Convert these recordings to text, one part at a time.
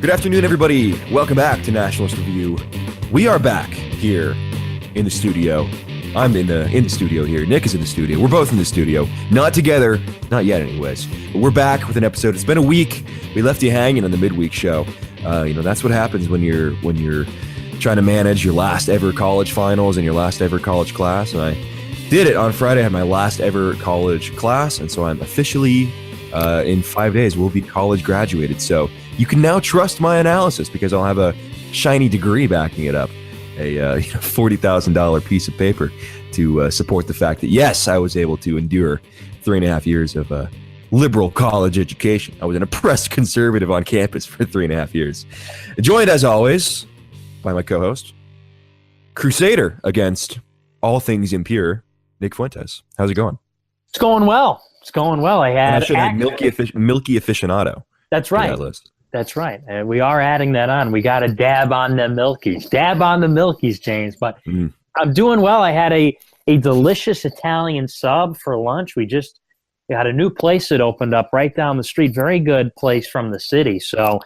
Good afternoon, everybody. Welcome back to Nationalist Review. We are back here in the studio. I'm in the studio here. Nick is in the studio. We're both in the studio. Not together. Not yet, anyways. But we're back with an episode. It's been a week. We left you hanging on the midweek show. That's what happens when you're trying to manage your last ever college finals and your last ever college class. And I did it on Friday. I had my last ever college class, and so I'm officially in 5 days we'll be college graduated. So you can now trust my analysis because I'll have a shiny degree backing it up, a $40,000 piece of paper to support the fact that, yes, I was able to endure 3.5 years of liberal college education. I was an oppressed conservative on campus for 3.5 years. Joined, as always, by my co-host, crusader against all things impure, Nick Fuentes. How's it going? It's going well. I had milky aficionado. That's right. That list. That's right. And we are adding that on. We got to dab on the Milkies. Dab on the Milkies, James. But I'm doing well. I had a delicious Italian sub for lunch. We got a new place that opened up right down the street. Very good place from the city. So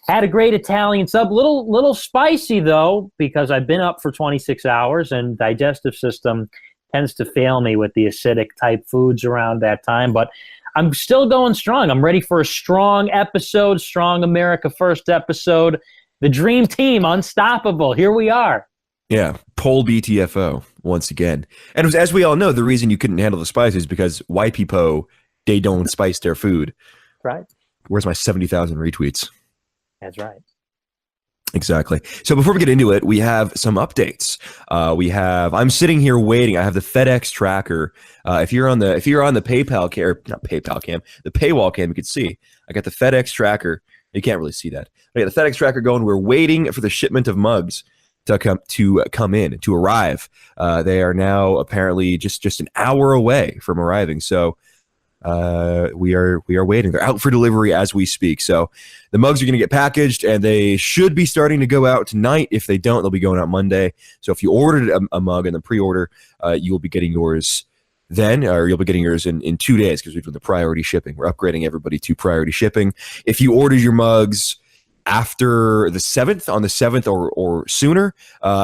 had a great Italian sub. Little spicy, though, because I've been up for 26 hours and digestive system tends to fail me with the acidic type foods around that time. But I'm still going strong. I'm ready for a strong episode, strong America First episode. The dream team, unstoppable. Here we are. Yeah, Pole BTFO once again. And as we all know, the reason you couldn't handle the spice is because white people, they don't spice their food. Right. Where's my 70,000 retweets? That's right. Exactly. So before we get into it, we have some updates. I'm sitting here waiting. I have the FedEx tracker. If you're on the PayPal cam, not PayPal cam, the paywall cam, you can see I got the FedEx tracker. You can't really see that. I got the FedEx tracker going. We're waiting for the shipment of mugs to arrive. They are now apparently just an hour away from arriving. So we are waiting. They're out for delivery as we speak. So the mugs are going to get packaged and they should be starting to go out tonight. If they don't, they'll be going out Monday. So if you ordered a mug in the pre-order, you will be getting yours then, or you'll be getting yours in 2 days because we're doing the priority shipping. We're upgrading everybody to priority shipping. If you order your mugs after the 7th, on the 7th or sooner,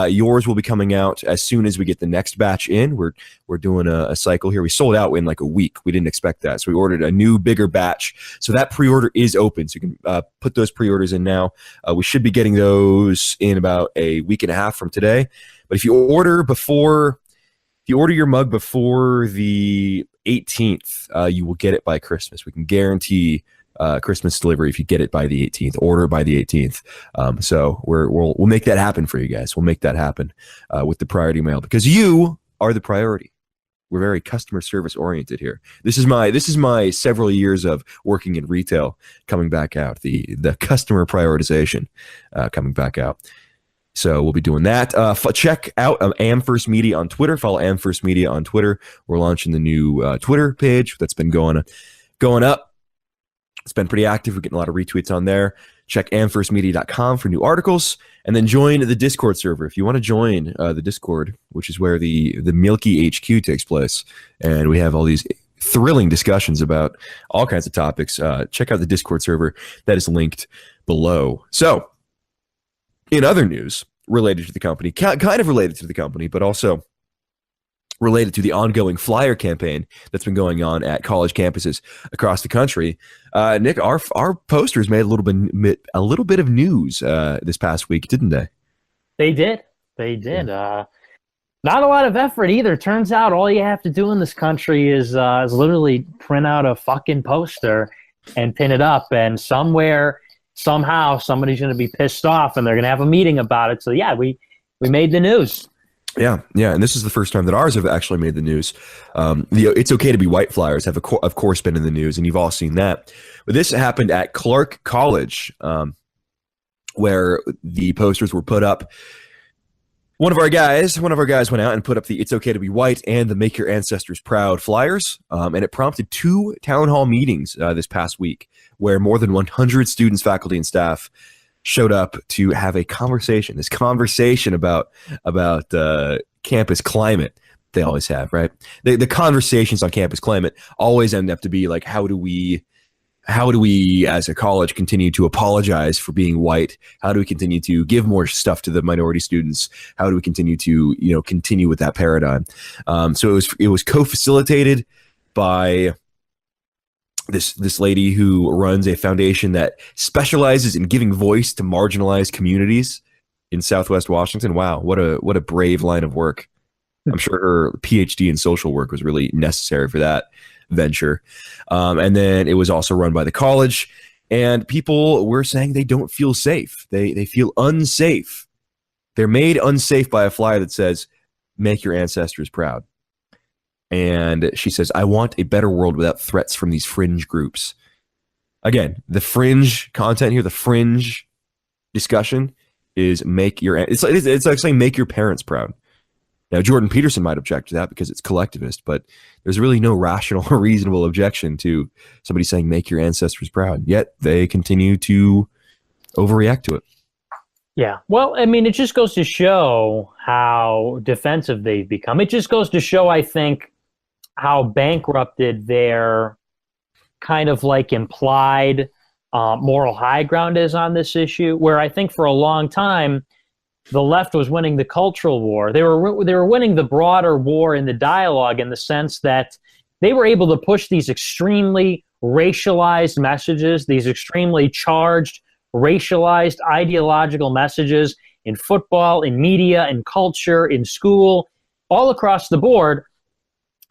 yours will be coming out as soon as we get the next batch in. We're doing a cycle here. We sold out in like a week. We didn't expect that. So we ordered a new, bigger batch. So that pre-order is open. So you can put those pre-orders in now. We should be getting those in about a week and a half from today. But if you order your mug before the 18th, you will get it by Christmas. We can guarantee Christmas delivery if you get it by the 18th. Order by the 18th. So we'll make that happen for you guys. We'll make that happen with the priority mail because you are the priority. We're very customer service oriented here. This is my several years of working in retail coming back out. The customer prioritization coming back out. So we'll be doing that. Check out First Media on Twitter. Follow First Media on Twitter. We're launching the new Twitter page that's been going up. It's been pretty active. We're getting a lot of retweets on there. Check amfirstmedia.com for new articles, and then join the Discord server if you want to join the Discord, which is where the Milky HQ takes place, and we have all these thrilling discussions about all kinds of topics. Check out the Discord server that is linked below. So, in other news related to the company, kind of related to the company, but also related to the ongoing flyer campaign that's been going on at college campuses across the country. Nick, our posters made a little bit of news this past week, didn't they? They did. Not a lot of effort either. Turns out all you have to do in this country is literally print out a fucking poster and pin it up, and somewhere, somehow, somebody's going to be pissed off and they're going to have a meeting about it. So yeah, we made the news. Yeah, and this is the first time that ours have actually made the news. The It's Okay to Be White flyers have, of course, been in the news, and you've all seen that. But this happened at Clark College, where the posters were put up. One of our guys went out and put up the It's Okay to Be White and the Make Your Ancestors Proud flyers, and it prompted 2 town hall meetings this past week, where more than 100 students, faculty, and staff showed up to have a conversation. This conversation about campus climate. They always have, right? The conversations on campus climate always end up to be like, how do we how do we, as a college, continue to apologize for being white? How do we continue to give more stuff to the minority students? How do we continue to, continue with that paradigm? So it was co-facilitated by this lady who runs a foundation that specializes in giving voice to marginalized communities in Southwest Washington. Wow, what a brave line of work. I'm sure her PhD in social work was really necessary for that venture. And then it was also run by the college, and people were saying they don't feel safe. They feel unsafe. They're made unsafe by a flyer that says, "Make your ancestors proud." And she says, "I want a better world without threats from these fringe groups." Again, the fringe content here, the fringe discussion is it's like saying "make your parents proud." Now, Jordan Peterson might object to that because it's collectivist, but there's really no rational or reasonable objection to somebody saying "make your ancestors proud." Yet they continue to overreact to it. Yeah. Well, I mean, it just goes to show how defensive they've become. It just goes to show, I think, how bankrupted their kind of like implied moral high ground is on this issue, where I think for a long time, the left was winning the cultural war. They were winning the broader war in the dialogue, in the sense that they were able to push these extremely racialized messages, these extremely charged, racialized, ideological messages in football, in media, in culture, in school, all across the board.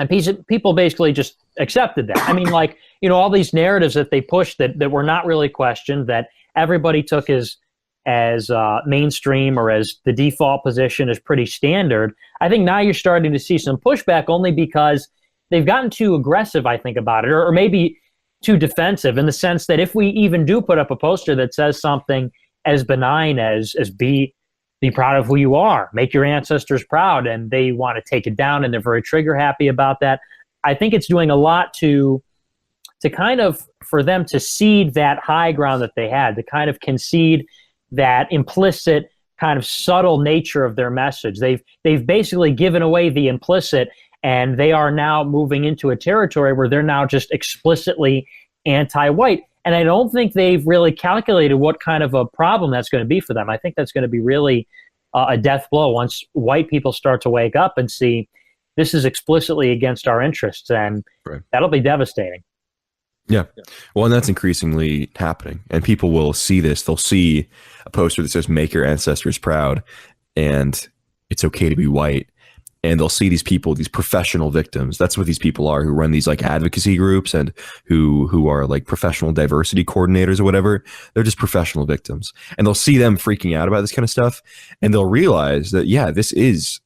And people basically just accepted that. I mean, like, all these narratives that they pushed that were not really questioned, that everybody took as mainstream or as the default position is pretty standard. I think now you're starting to see some pushback, only because they've gotten too aggressive, I think, about it, or maybe too defensive, in the sense that if we even do put up a poster that says something as benign as be proud of who you are, make your ancestors proud, and they want to take it down and they're very trigger happy about that, I think it's doing a lot to kind of, for them to cede that high ground that they had, to kind of concede that implicit kind of subtle nature of their message. They've basically given away the implicit, and they are now moving into a territory where they're now just explicitly anti-white. And I don't think they've really calculated what kind of a problem that's going to be for them. I think that's going to be really a death blow once white people start to wake up and see this is explicitly against our interests, and right. That'll be devastating. Yeah. Well, and that's increasingly happening. And people will see this. They'll see a poster that says "make your ancestors proud," and it's okay to be white. And they'll see these people, these professional victims. That's what these people are, who run these like advocacy groups and who are like professional diversity coordinators or whatever. They're just professional victims. And they'll see them freaking out about this kind of stuff. And they'll realize that, yeah, this is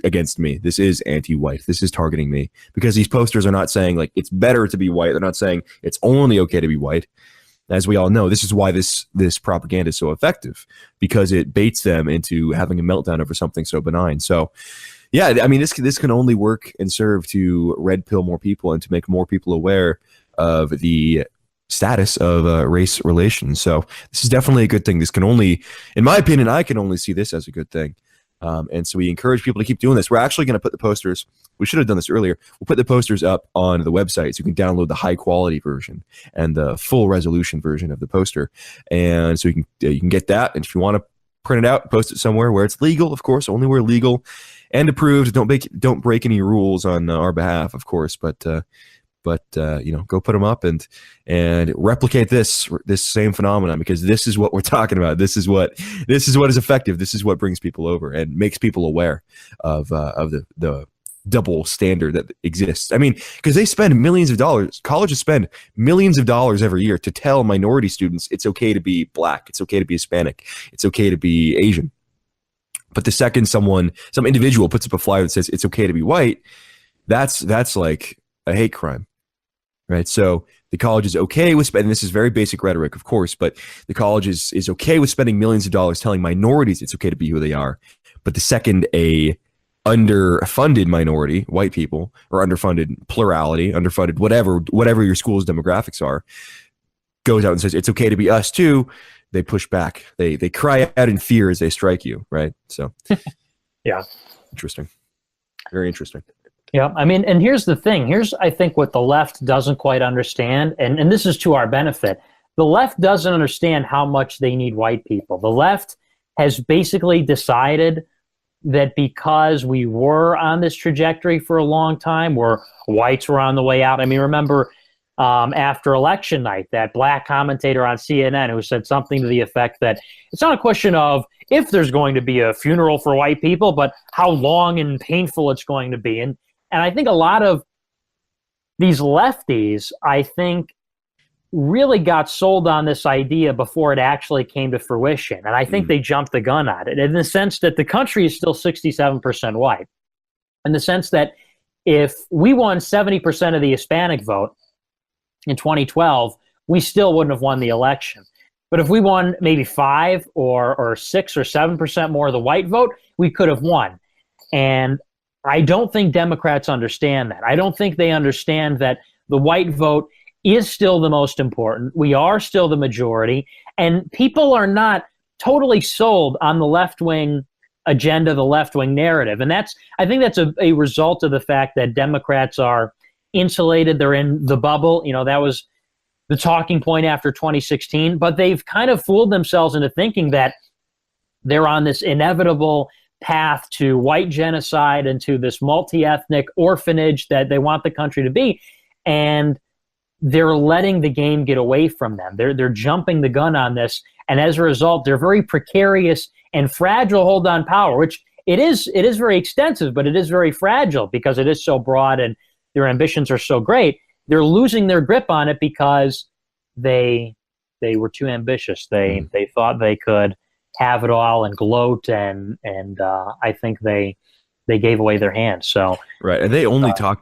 against me. This is anti-white. This is targeting me, because these posters are not saying like it's better to be white. They're not saying it's only okay to be white. As we all know, this is why this propaganda is so effective, because it baits them into having a meltdown over something so benign. So, yeah, I mean, this can only work and serve to red pill more people and to make more people aware of the status of race relations. So this is definitely a good thing. This can only, in my opinion, I can only see this as a good thing. And so we encourage people to keep doing this. We're actually going to put the posters, we should have done this earlier, we'll put the posters up on the website so you can download the high quality version and the full resolution version of the poster. And so you can get that. And if you want to print it out, post it somewhere where it's legal, of course, only where legal and approved. Don't break any rules on our behalf, of course, but go put them up and replicate this same phenomenon, because this is what we're talking about. This is what is effective. This is what brings people over and makes people aware of the double standard that exists. I mean, because they spend millions of dollars. Colleges spend millions of dollars every year to tell minority students it's okay to be black, it's okay to be Hispanic, it's okay to be Asian. But the second some individual puts up a flyer that says it's okay to be white, that's like a hate crime. Right. So the college is okay with spending, this is very basic rhetoric, of course, but the college is okay with spending millions of dollars telling minorities it's okay to be who they are. But the second a underfunded minority, white people, or underfunded plurality, underfunded whatever your school's demographics are, goes out and says it's okay to be us too, they push back. They cry out in fear as they strike you. Right. So yeah. Interesting. Very interesting. Yeah, I mean, and here's the thing. Here's, I think, what the left doesn't quite understand, and this is to our benefit. The left doesn't understand how much they need white people. The left has basically decided that because we were on this trajectory for a long time, where whites were on the way out. I mean, remember after election night, that black commentator on CNN who said something to the effect that it's not a question of if there's going to be a funeral for white people, but how long and painful it's going to be. And I think a lot of these lefties, I think, really got sold on this idea before it actually came to fruition. And I think they jumped the gun on it in the sense that the country is still 67% white. In the sense that if we won 70% of the Hispanic vote in 2012, we still wouldn't have won the election. But if we won maybe 5 or 6 or 7% more of the white vote, we could have won. And I don't think Democrats understand that. I don't think they understand that the white vote is still the most important. We are still the majority. And people are not totally sold on the left-wing agenda, the left-wing narrative. And I think that's a result of the fact that Democrats are insulated. They're in the bubble. You know, that was the talking point after 2016. But they've kind of fooled themselves into thinking that they're on this inevitable path to white genocide and to this multi-ethnic orphanage that they want the country to be. And they're letting the game get away from them. They're jumping the gun on this. And as a result, they're very precarious and fragile hold on power, which it is very extensive, but it is very fragile because it is so broad and their ambitions are so great. They're losing their grip on it because they were too ambitious. They thought they could have it all and gloat, and I think they gave away their hand. So right, and they only talk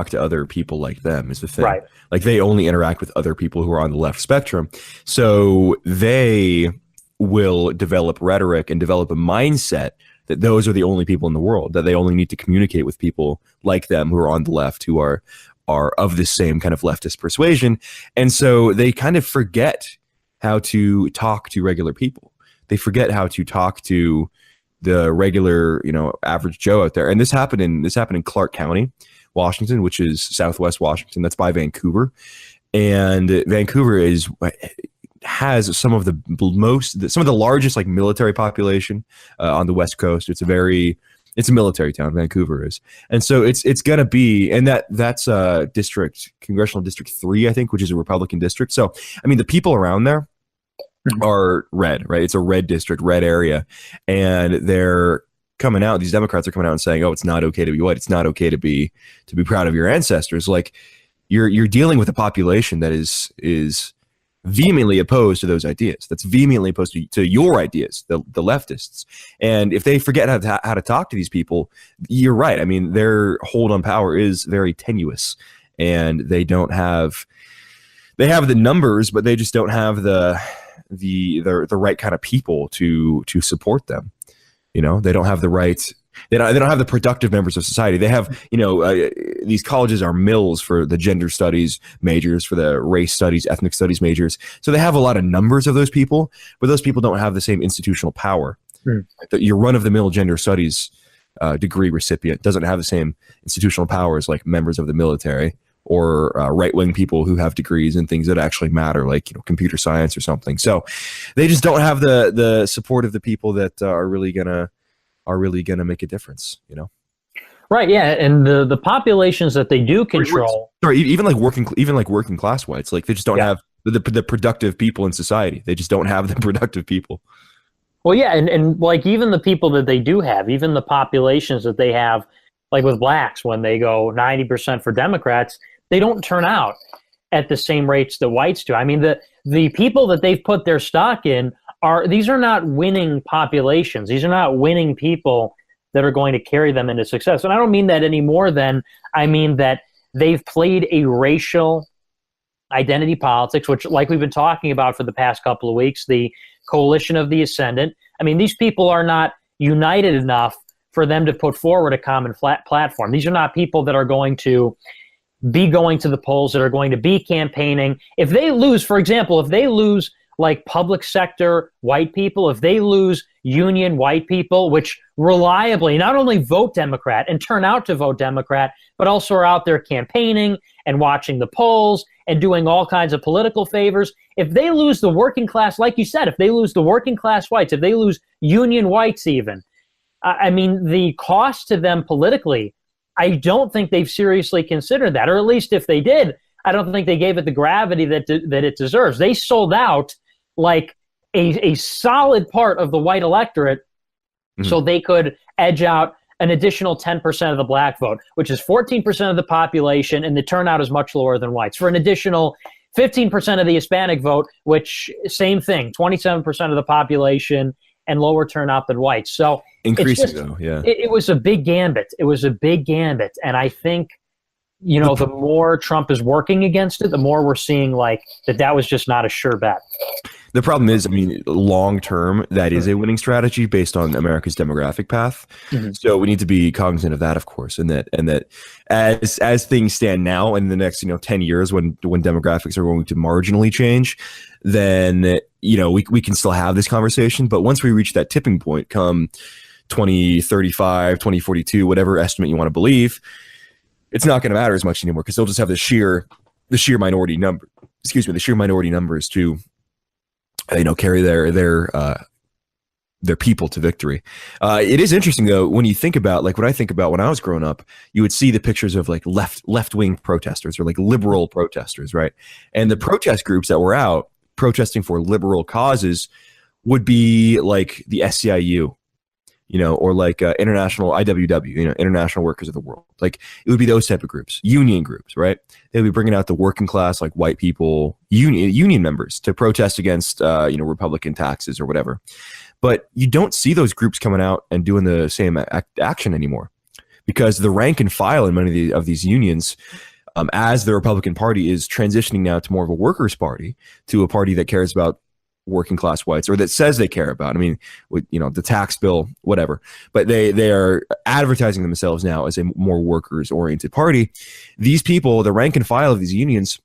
to other people like them is the thing. Right. Like they only interact with other people who are on the left spectrum. So they will develop rhetoric and develop a mindset that those are the only people in the world, that they only need to communicate with people like them who are on the left, who are of the same kind of leftist persuasion. And so they kind of forget how to talk to regular people. They forget how to talk to the regular, average Joe out there. And this happened in Clark County, Washington, which is Southwest Washington. That's by Vancouver. And Vancouver has some of the largest like military population on the West Coast. It's a military town, Vancouver is. And so it's going to be, and that's Congressional District 3, I think, which is a Republican district. So, I mean, the people around there are red, right? It's a red district, red area. And they're coming out, these Democrats are coming out and saying, oh, it's not okay to be white. It's not okay to be proud of your ancestors. Like you're dealing with a population that is vehemently opposed to those ideas. That's vehemently opposed to your ideas, the leftists. And if they forget how to talk to these people, you're right. I mean, their hold on power is very tenuous, and they have the numbers, but they just don't have the right kind of people to support them. They don't have the right. They don't have the productive members of society. They have, these colleges are mills for the gender studies majors, for the race studies, ethnic studies majors. So they have a lot of numbers of those people, but those people don't have the same institutional power. Your run-of-the-mill gender studies degree recipient doesn't have the same institutional power as like members of the military or right-wing people who have degrees in things that actually matter, like computer science or something. So they just don't have the support of the people that are really gonna make a difference. Right, yeah, and the populations that they do control. Sorry, even like working class whites, like they just don't have the productive people in society. They just don't have the productive people. Well, yeah, and like even the people that they do have, even the populations that they have, like with blacks, when they go 90% for Democrats, they don't turn out at the same rates that whites do. I mean, the people that they've put their stock in these are not winning populations. These are not winning people that are going to carry them into success. And I don't mean that any more than I mean that they've played a racial identity politics, which, like we've been talking about for the past couple of weeks, the coalition of the ascendant. I mean, these people are not united enough for them to put forward a common platform. These are not people that are going to be going to the polls, that are going to be campaigning. If they lose, for example, like public sector white people, if they lose union white people, which reliably not only vote Democrat and turn out to vote Democrat, but also are out there campaigning and watching the polls and doing all kinds of political favors. If they lose the working class, like you said, if they lose the working class whites, if they lose union whites even, I mean, the cost to them politically, I don't think they've seriously considered that, or at least if they did, I don't think they gave it the gravity that it deserves. They sold out like a solid part of the white electorate so they could edge out an additional 10% of the black vote, which is 14% of the population, and the turnout is much lower than whites. For an additional 15% of the Hispanic vote, which same thing, 27% of the population and lower turnout than whites. So increasing though, yeah. It was a big gambit. It was a big gambit. And I think, you know, the more Trump is working against it, the more we're seeing like that was just not a sure bet. The problem is, I mean, long term, that is a winning strategy based on America's demographic path. So we need to be cognizant of that, of course, and that as things stand now, in the next 10 years, when demographics are going to marginally change, then we can still have this conversation. But once we reach that tipping point, come 2035, 2042, whatever estimate you want to believe, it's not going to matter as much anymore because they'll just have the sheer minority number. Excuse me, the sheer minority numbers to carry their people to victory. It is interesting though when you think about like what I think about when I was growing up, you would see the pictures of like left-wing protesters or like liberal protesters, right? And the protest groups that were out protesting for liberal causes would be like the SEIU, or like international IWW, International Workers of the World. Like it would be those type of groups, union groups, right? They'd be bringing out the working class, like white people, union members to protest against, Republican taxes or whatever. But you don't see those groups coming out and doing the same action anymore because the rank and file in many of these unions, as the Republican Party is transitioning now to more of a workers' party, to a party that cares about working class whites, or that says they care about, I mean, with the tax bill, whatever, but they are advertising themselves now as a more workers oriented party. These people, the rank and file of these unions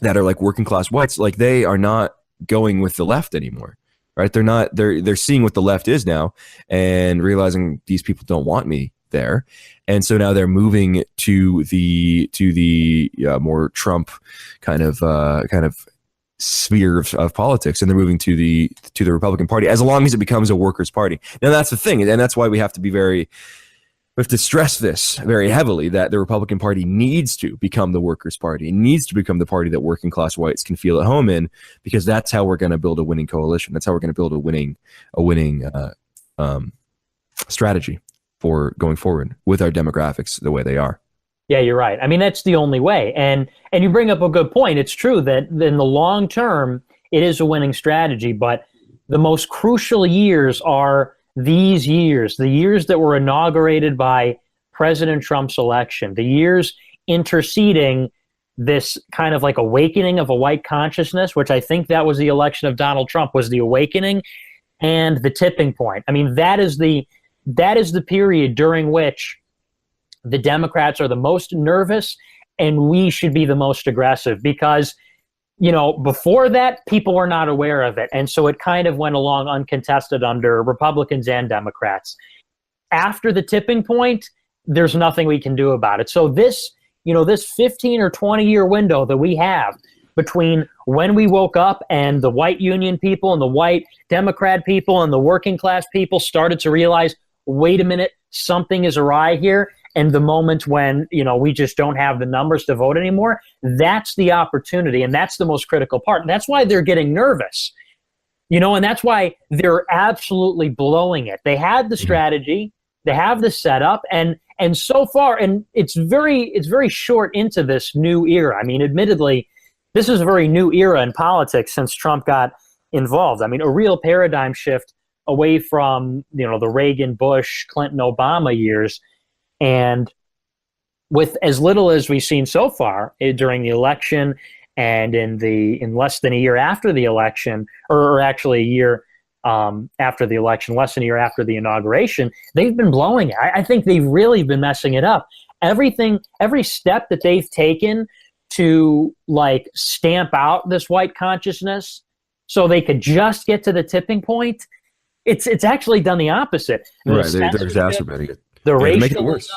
that are like working class whites, like they are not going with the left anymore, right? They're seeing what the left is now and realizing these people don't want me there. And so now they're moving to the more Trump kind of sphere of politics, and they're moving to the Republican Party as long as it becomes a workers' party. Now that's the thing, and that's why we have to stress this very heavily, that the Republican Party needs to become the workers' party. It needs to become the party that working class whites can feel at home in, because that's how we're going to build a winning coalition. That's how we're going to build a winning strategy for going forward with our demographics the way they are. Yeah, you're right. I mean, that's the only way. And you bring up a good point. It's true that in the long term, it is a winning strategy, but the most crucial years are these years, the years that were inaugurated by President Trump's election, the years interceding this kind of like awakening of a white consciousness, which I think that was the election of Donald Trump, was the awakening, and the tipping point. I mean, that is the period during which the Democrats are the most nervous, and we should be the most aggressive, because, before that, people were not aware of it. And so it kind of went along uncontested under Republicans and Democrats. After the tipping point, there's nothing we can do about it. So this 15 or 20 year window that we have between when we woke up and the white union people and the white Democrat people and the working class people started to realize, wait a minute, something is awry here, and the moment when, we just don't have the numbers to vote anymore, that's the opportunity, and that's the most critical part. And that's why they're getting nervous, and that's why they're absolutely blowing it. They had the strategy, they have the setup, and so far, and it's very short into this new era. I mean, admittedly, this is a very new era in politics since Trump got involved. I mean, a real paradigm shift away from, the Reagan, Bush, Clinton, Obama years. And with as little as we've seen so far during the election, and in less than a year after the election, or actually a year after the election, less than a year after the inauguration, they've been blowing it. I think they've really been messing it up. Every step that they've taken to like stamp out this white consciousness so they could just get to the tipping point, It's actually done the opposite. Right, they're exacerbating it. The They're making it racialism, worse.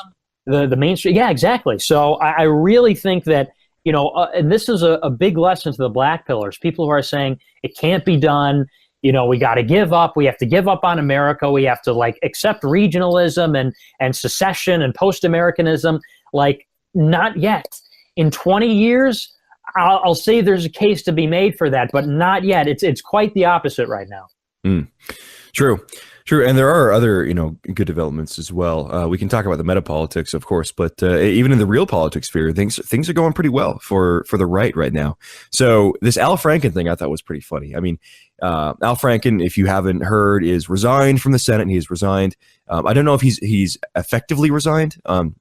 the mainstream. Yeah, exactly. So I really think that, and this is a big lesson to the black pillars, people who are saying it can't be done. We got to give up. We have to give up on America. We have to accept regionalism and secession and post-Americanism. Not yet. In 20 years, I'll say there's a case to be made for that, but not yet. It's quite the opposite right now. True. And there are other, good developments as well. We can talk about the metapolitics, of course, but even in the real politics sphere, things are going pretty well for the right now. So this Al Franken thing I thought was pretty funny. I mean, Al Franken, if you haven't heard, is resigned from the Senate. And he has resigned. I don't know if he's effectively resigned,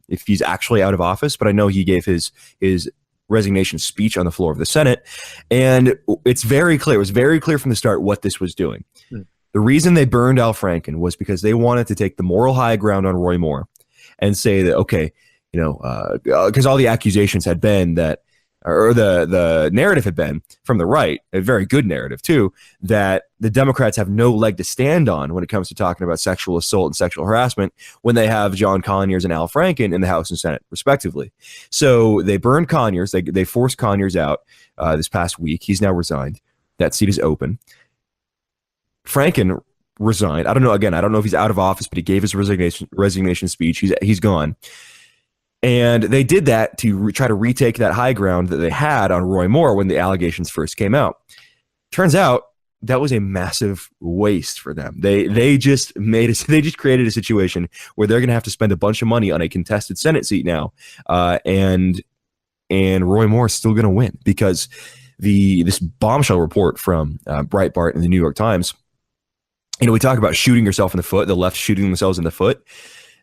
if he's actually out of office, but I know he gave his resignation speech on the floor of the Senate. And it's very clear. It was very clear from the start what this was doing. The reason they burned Al Franken was because they wanted to take the moral high ground on Roy Moore and say that, okay, because all the accusations had been that, or the narrative had been from the right, a very good narrative too, that the Democrats have no leg to stand on when it comes to talking about sexual assault and sexual harassment when they have John Conyers and Al Franken in the House and Senate, respectively. So they burned Conyers. They forced Conyers out this past week. He's now resigned. That seat is open. Franken resigned. I don't know if he's out of office, but he gave his resignation speech. He's gone. And they did that to try to retake that high ground that they had on Roy Moore when the allegations first came out. Turns out that was a massive waste for them. They just created a situation where they're going to have to spend a bunch of money on a contested Senate seat now, and Roy Moore is still going to win because this bombshell report from Breitbart and the New York Times. We talk about shooting yourself in the foot, the left shooting themselves in the foot.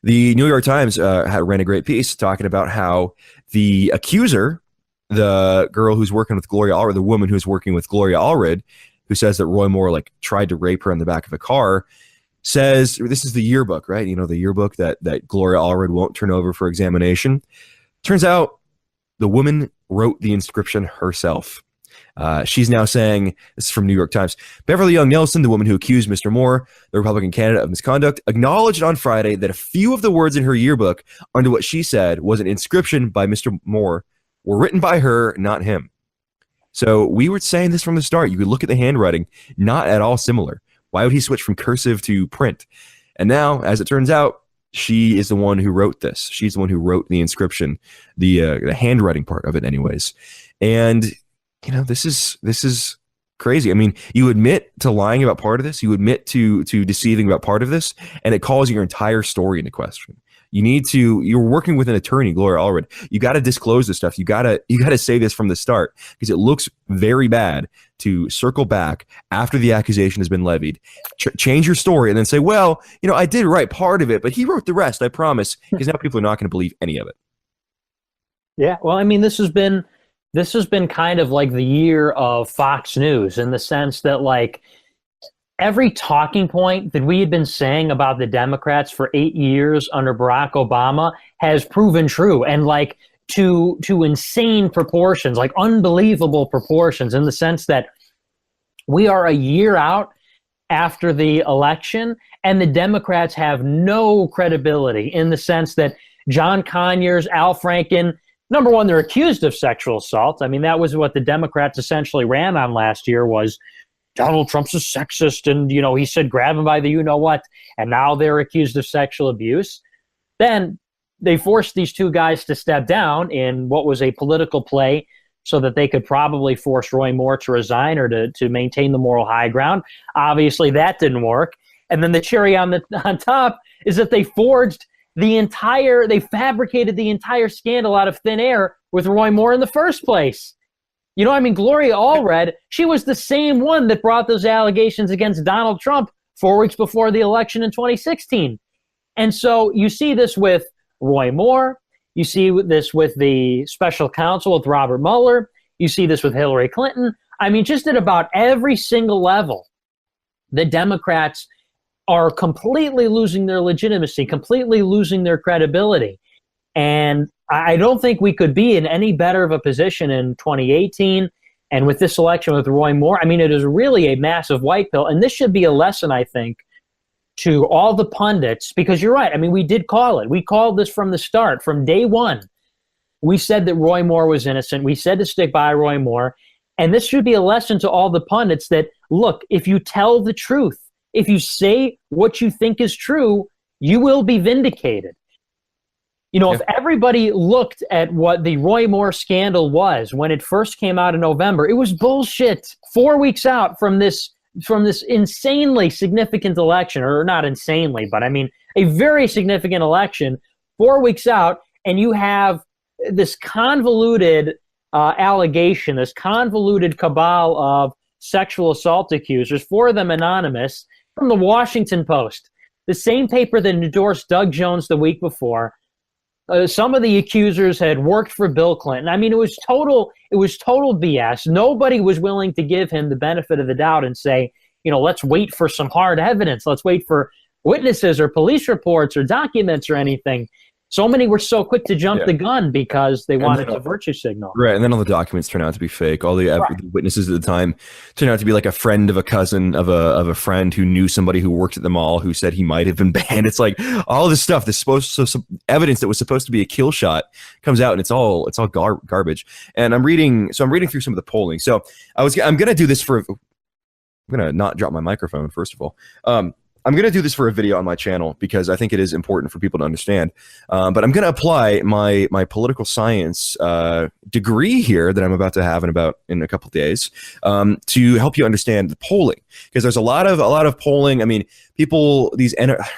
The New York Times ran a great piece talking about how the accuser, the girl who's working with Gloria Allred, the woman who's working with Gloria Allred, who says that Roy Moore tried to rape her in the back of a car, says, this is the yearbook, right? The yearbook that Gloria Allred won't turn over for examination. Turns out the woman wrote the inscription herself. She's now saying, this is from New York Times, Beverly Young Nelson, the woman who accused Mr. Moore, the Republican candidate, of misconduct, acknowledged on Friday that a few of the words in her yearbook under what she said was an inscription by Mr. Moore were written by her, not him. So we were saying this from the start. You could look at the handwriting, not at all similar. Why would he switch from cursive to print? And now, as it turns out, she is the one who wrote this. She's the one who wrote the inscription, the handwriting part of it anyways. And this is crazy. I mean, you admit to lying about part of this, you admit to deceiving about part of this, and it calls your entire story into question. You're working with an attorney, Gloria Allred. You got to disclose this stuff. You got to say this from the start because it looks very bad to circle back after the accusation has been levied, change your story, and then say, well, I did write part of it, but he wrote the rest, I promise, because now people are not going to believe any of it. Yeah, well, I mean, this has been kind of like the year of Fox News in the sense that every talking point that we had been saying about the Democrats for 8 years under Barack Obama has proven true, and to insane proportions, unbelievable proportions, in the sense that we are a year out after the election and the Democrats have no credibility, in the sense that John Conyers, Al Franken, number one, they're accused of sexual assault. I mean, that was what the Democrats essentially ran on last year, was Donald Trump's a sexist, and, he said grab him by the you-know-what, and now they're accused of sexual abuse. Then they forced these two guys to step down in what was a political play so that they could probably force Roy Moore to resign or to maintain the moral high ground. Obviously, that didn't work. And then the cherry on top is that they fabricated the entire scandal out of thin air with Roy Moore in the first place. Gloria Allred, she was the same one that brought those allegations against Donald Trump 4 weeks before the election in 2016. And so you see this with Roy Moore. You see this with the special counsel with Robert Mueller. You see this with Hillary Clinton. I mean, just at about every single level, the Democrats are completely losing their legitimacy, completely losing their credibility. And I don't think we could be in any better of a position in 2018. And with this election with Roy Moore, I mean, it is really a massive white pill. And this should be a lesson, I think, to all the pundits, because you're right. I mean, we did call it. We called this from the start, from day one. We said that Roy Moore was innocent. We said to stick by Roy Moore. And this should be a lesson to all the pundits that, look, if you tell the truth, if you say what you think is true, you will be vindicated. You know, if everybody looked at what the Roy Moore scandal was when it first came out in November, it was bullshit. 4 weeks out from this insanely significant election, or not insanely, but I mean a very significant election, 4 weeks out, and you have this convoluted allegation, this convoluted cabal of sexual assault accusers, 4 of them anonymous, from the Washington Post, the same paper that endorsed Doug Jones the week before. Some of the accusers had worked for Bill Clinton. I mean, it was total BS. Nobody was willing to give him the benefit of the doubt and say, you know, let's wait for some hard evidence. Let's wait for witnesses or police reports or documents or anything. So many were so quick to jump the gun because they wanted to virtue signal. Right, and then all the documents turn out to be fake. All the witnesses at the time turn out to be like a friend of a cousin of a friend who knew somebody who worked at the mall who said he might have been banned. It's like all this stuff, some evidence that was supposed to be a kill shot comes out, and it's all garbage. And I'm reading through some of the polling. So I'm gonna do this I'm gonna not drop my microphone first of all. I'm going to do this for a video on my channel because I think it is important for people to understand. But I'm going to apply my political science degree here that I'm about to have in a couple of days to help you understand the polling, because there's a lot of polling. I mean, people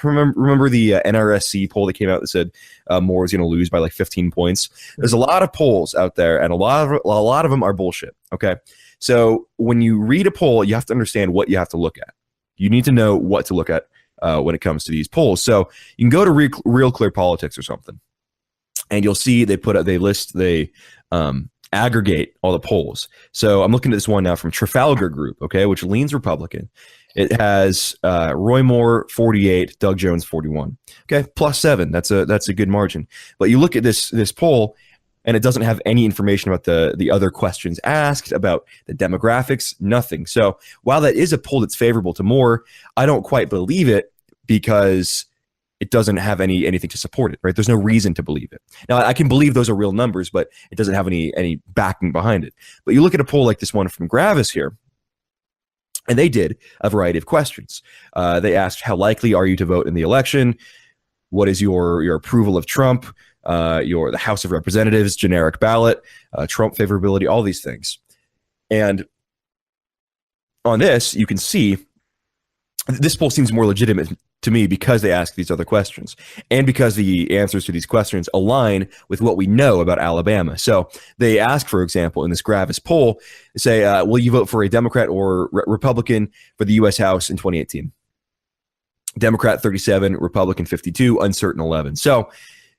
remember the NRSC poll that came out that said Moore was going to lose by like 15 points. There's a lot of polls out there, and a lot of them are bullshit. Okay, so when you read a poll, you have to understand what you have to look at. You need to know what to look at when it comes to these polls. So you can go to Real Clear Politics or something, and you'll see they aggregate all the polls. So I'm looking at this one now from Trafalgar Group, okay, which leans Republican. It has Roy Moore 48, Doug Jones 41. Okay, +7. That's a good margin. But you look at this poll, and it doesn't have any information about the other questions asked, about the demographics, nothing. So while that is a poll that's favorable to Moore, I don't quite believe it because it doesn't have anything to support it, right? There's no reason to believe it. Now, I can believe those are real numbers, but it doesn't have any backing behind it. But you look at a poll like this one from Gravis here, and they did a variety of questions. They asked, how likely are you to vote in the election? What is your approval of Trump? The House of Representatives, generic ballot, Trump favorability, all these things. And on this, you can see this poll seems more legitimate to me because they ask these other questions and because the answers to these questions align with what we know about Alabama. So they ask, for example, in this Gravis poll, say, will you vote for a Democrat or Republican for the U.S. House in 2018? Democrat 37, Republican 52, uncertain 11. So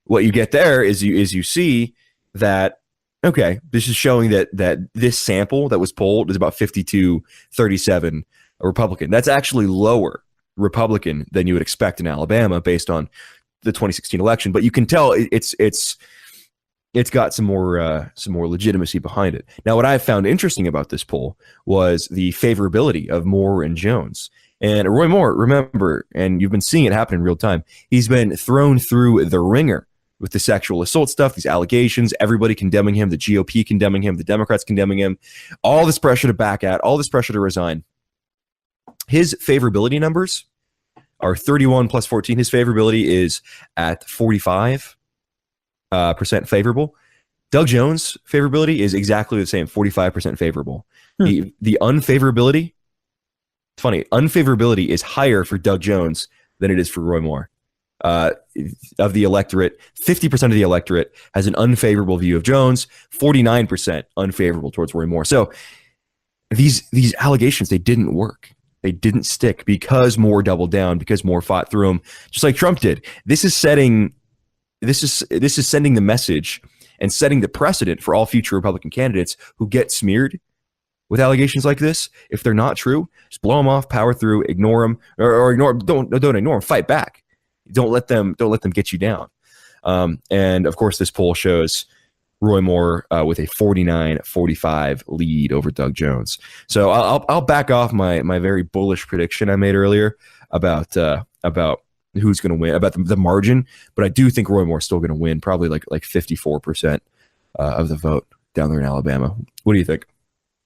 what you get there is you see that, okay, this is showing that this sample that was polled is about 52-37 Republican. That's actually lower Republican than you would expect in Alabama based on the 2016 election. But you can tell it's got some more legitimacy behind it. Now, what I found interesting about this poll was the favorability of Moore and Jones. And Roy Moore, remember, and you've been seeing it happen in real time, he's been thrown through the ringer with the sexual assault stuff, these allegations, everybody condemning him, the GOP condemning him, the Democrats condemning him, all this pressure to back out, all this pressure to resign. His favorability numbers are 31 plus 14. His favorability is at 45% favorable. Doug Jones' favorability is exactly the same, 45% favorable. The unfavorability, it's funny, unfavorability is higher for Doug Jones than it is for Roy Moore. Of the electorate, 50% of the electorate has an unfavorable view of Jones, 49% unfavorable towards Roy Moore. So these allegations, they didn't work. They didn't stick because Moore doubled down, because Moore fought through them, just like Trump did. This is sending the message and setting the precedent for all future Republican candidates who get smeared with allegations like this. If they're not true, just blow them off, power through, ignore them, or ignore. Don't ignore them. Fight back. Don't let them get you down. And of course, this poll shows Roy Moore with a 49-45 lead over Doug Jones. So I'll back off my very bullish prediction I made earlier about about who's going to win, about the margin, but I do think Roy Moore's still going to win, probably like 54% of the vote down there in Alabama. What do you think?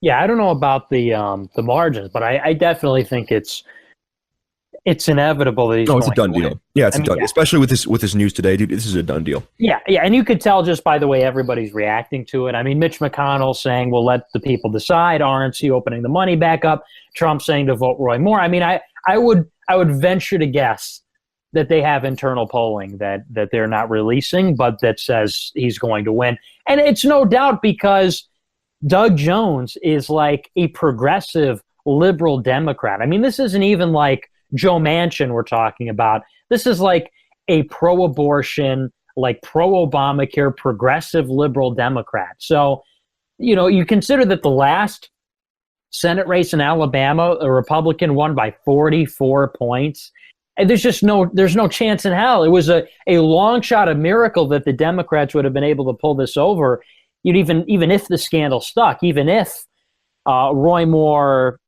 Yeah, I don't know about the margins, but I definitely think it's inevitable that he's. No, it's a done to deal. win. Yeah, it's a done deal. Especially with this news today, dude. This is a done deal. Yeah, and you could tell just by the way everybody's reacting to it. I mean, Mitch McConnell saying, "We'll let the people decide." RNC opening the money back up. Trump saying to vote Roy Moore. I mean, I would venture to guess that they have internal polling that they're not releasing, but that says he's going to win. And it's no doubt because Doug Jones is like a progressive liberal Democrat. I mean, this isn't even like Joe Manchin we're talking about. This is like a pro-abortion, like pro-Obamacare, progressive liberal Democrat. So, you consider that the last Senate race in Alabama, a Republican won by 44 points. And there's no chance in hell. It was a long shot, a miracle that the Democrats would have been able to pull this over. Even if the scandal stuck, even if Roy Moore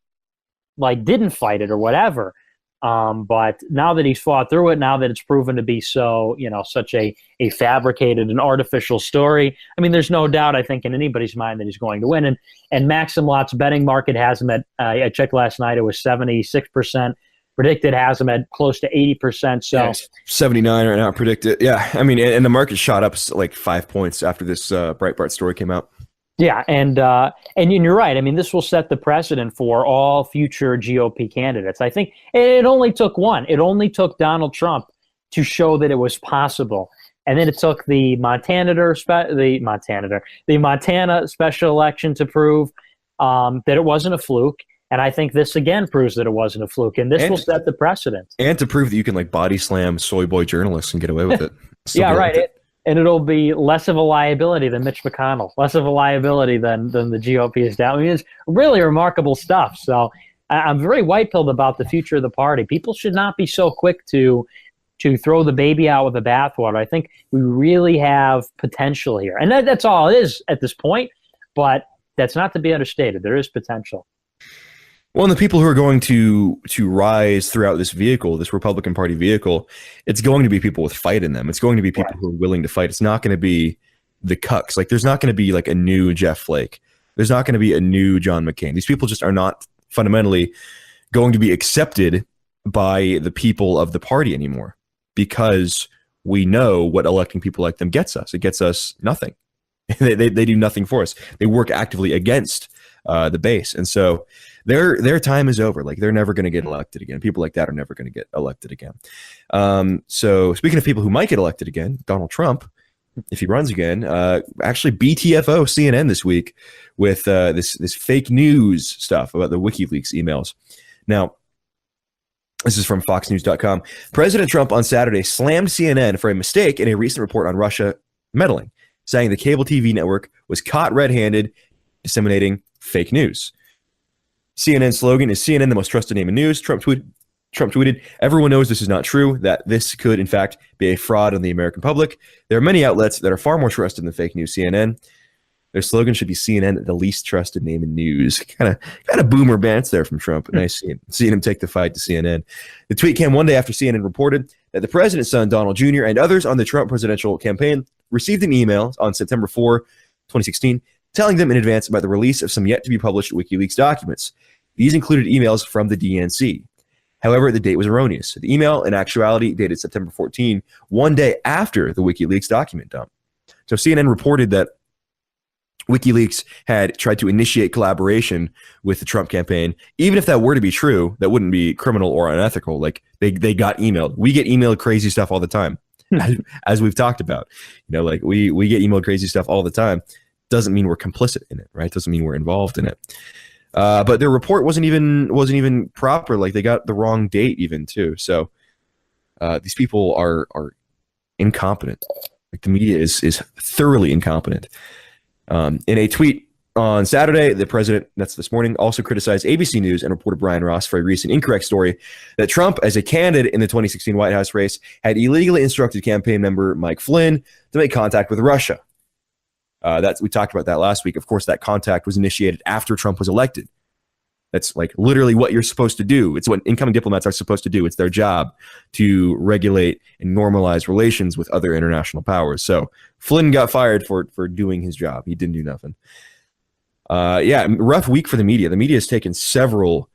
didn't fight it or whatever. But now that he's fought through it, now that it's proven to be so, such a fabricated and artificial story, I mean, there's no doubt, I think, in anybody's mind that he's going to win. And Maxim Lott's betting market has him at, I checked last night, it was 76%. Predicted has him at close to 80%. So yeah, 79 right now, predicted. Yeah, I mean, and the market shot up like 5 points after this Breitbart story came out. Yeah, and you're right. I mean, this will set the precedent for all future GOP candidates. I think it only took one. It only took Donald Trump to show that it was possible, and then it took the Montana special election to prove that it wasn't a fluke. And I think this again proves that it wasn't a fluke, and this will set the precedent. And to prove that you can body slam soy boy journalists and get away with it. Yeah, right. And it'll be less of a liability than Mitch McConnell, less of a liability than the GOP is down. I mean, it's really remarkable stuff. So I'm very white-pilled about the future of the party. People should not be so quick to throw the baby out with the bathwater. I think we really have potential here. And that's all it is at this point, but that's not to be understated. There is potential. Well, and the people who are going to rise throughout this vehicle, this Republican Party vehicle, it's going to be people with fight in them. It's going to be people who are willing to fight. It's not going to be the cucks. Like, there's not going to be like a new Jeff Flake. There's not going to be a new John McCain. These people just are not fundamentally going to be accepted by the people of the party anymore, because we know what electing people like them gets us. It gets us nothing. They do nothing for us. They work actively against the base. And so their time is over. Like, they're never going to get elected again. People like that are never going to get elected again. So speaking of people who might get elected again, Donald Trump, if he runs again, actually BTFO CNN this week with this fake news stuff about the WikiLeaks emails. Now, this is from foxnews.com. President Trump on Saturday slammed CNN for a mistake in a recent report on Russia meddling, saying the cable TV network was caught red-handed disseminating fake news. CNN slogan is CNN, the most trusted name in news. Trump tweeted, everyone knows this is not true, that this could, in fact, be a fraud on the American public. There are many outlets that are far more trusted than fake news CNN. Their slogan should be CNN, the least trusted name in news. Kind of boomer bants there from Trump. Nice seeing him take the fight to CNN. The tweet came one day after CNN reported that the president's son, Donald Jr., and others on the Trump presidential campaign received an email on September 4, 2016, telling them in advance about the release of some yet-to-be-published WikiLeaks documents. These included emails from the DNC. However, the date was erroneous. The email, in actuality, dated September 14, one day after the WikiLeaks document dump. So CNN reported that WikiLeaks had tried to initiate collaboration with the Trump campaign. Even if that were to be true, that wouldn't be criminal or unethical. Like, they got emailed. We get emailed crazy stuff all the time, as we've talked about. Like we get emailed crazy stuff all the time. Doesn't mean we're complicit in it, right? Doesn't mean we're involved in it. But their report wasn't even proper. Like, they got the wrong date even too. So these people are incompetent. Like, the media is thoroughly incompetent. In a tweet on Saturday, the president, that's this morning, also criticized ABC News and reporter Brian Ross for a recent incorrect story that Trump, as a candidate in the 2016 White House race, had illegally instructed campaign member Mike Flynn to make contact with Russia. We talked about that last week. Of course, that contact was initiated after Trump was elected. That's like literally what you're supposed to do. It's what incoming diplomats are supposed to do. It's their job to regulate and normalize relations with other international powers. So Flynn got fired for doing his job. He didn't do nothing. Yeah, rough week for the media. The media has taken several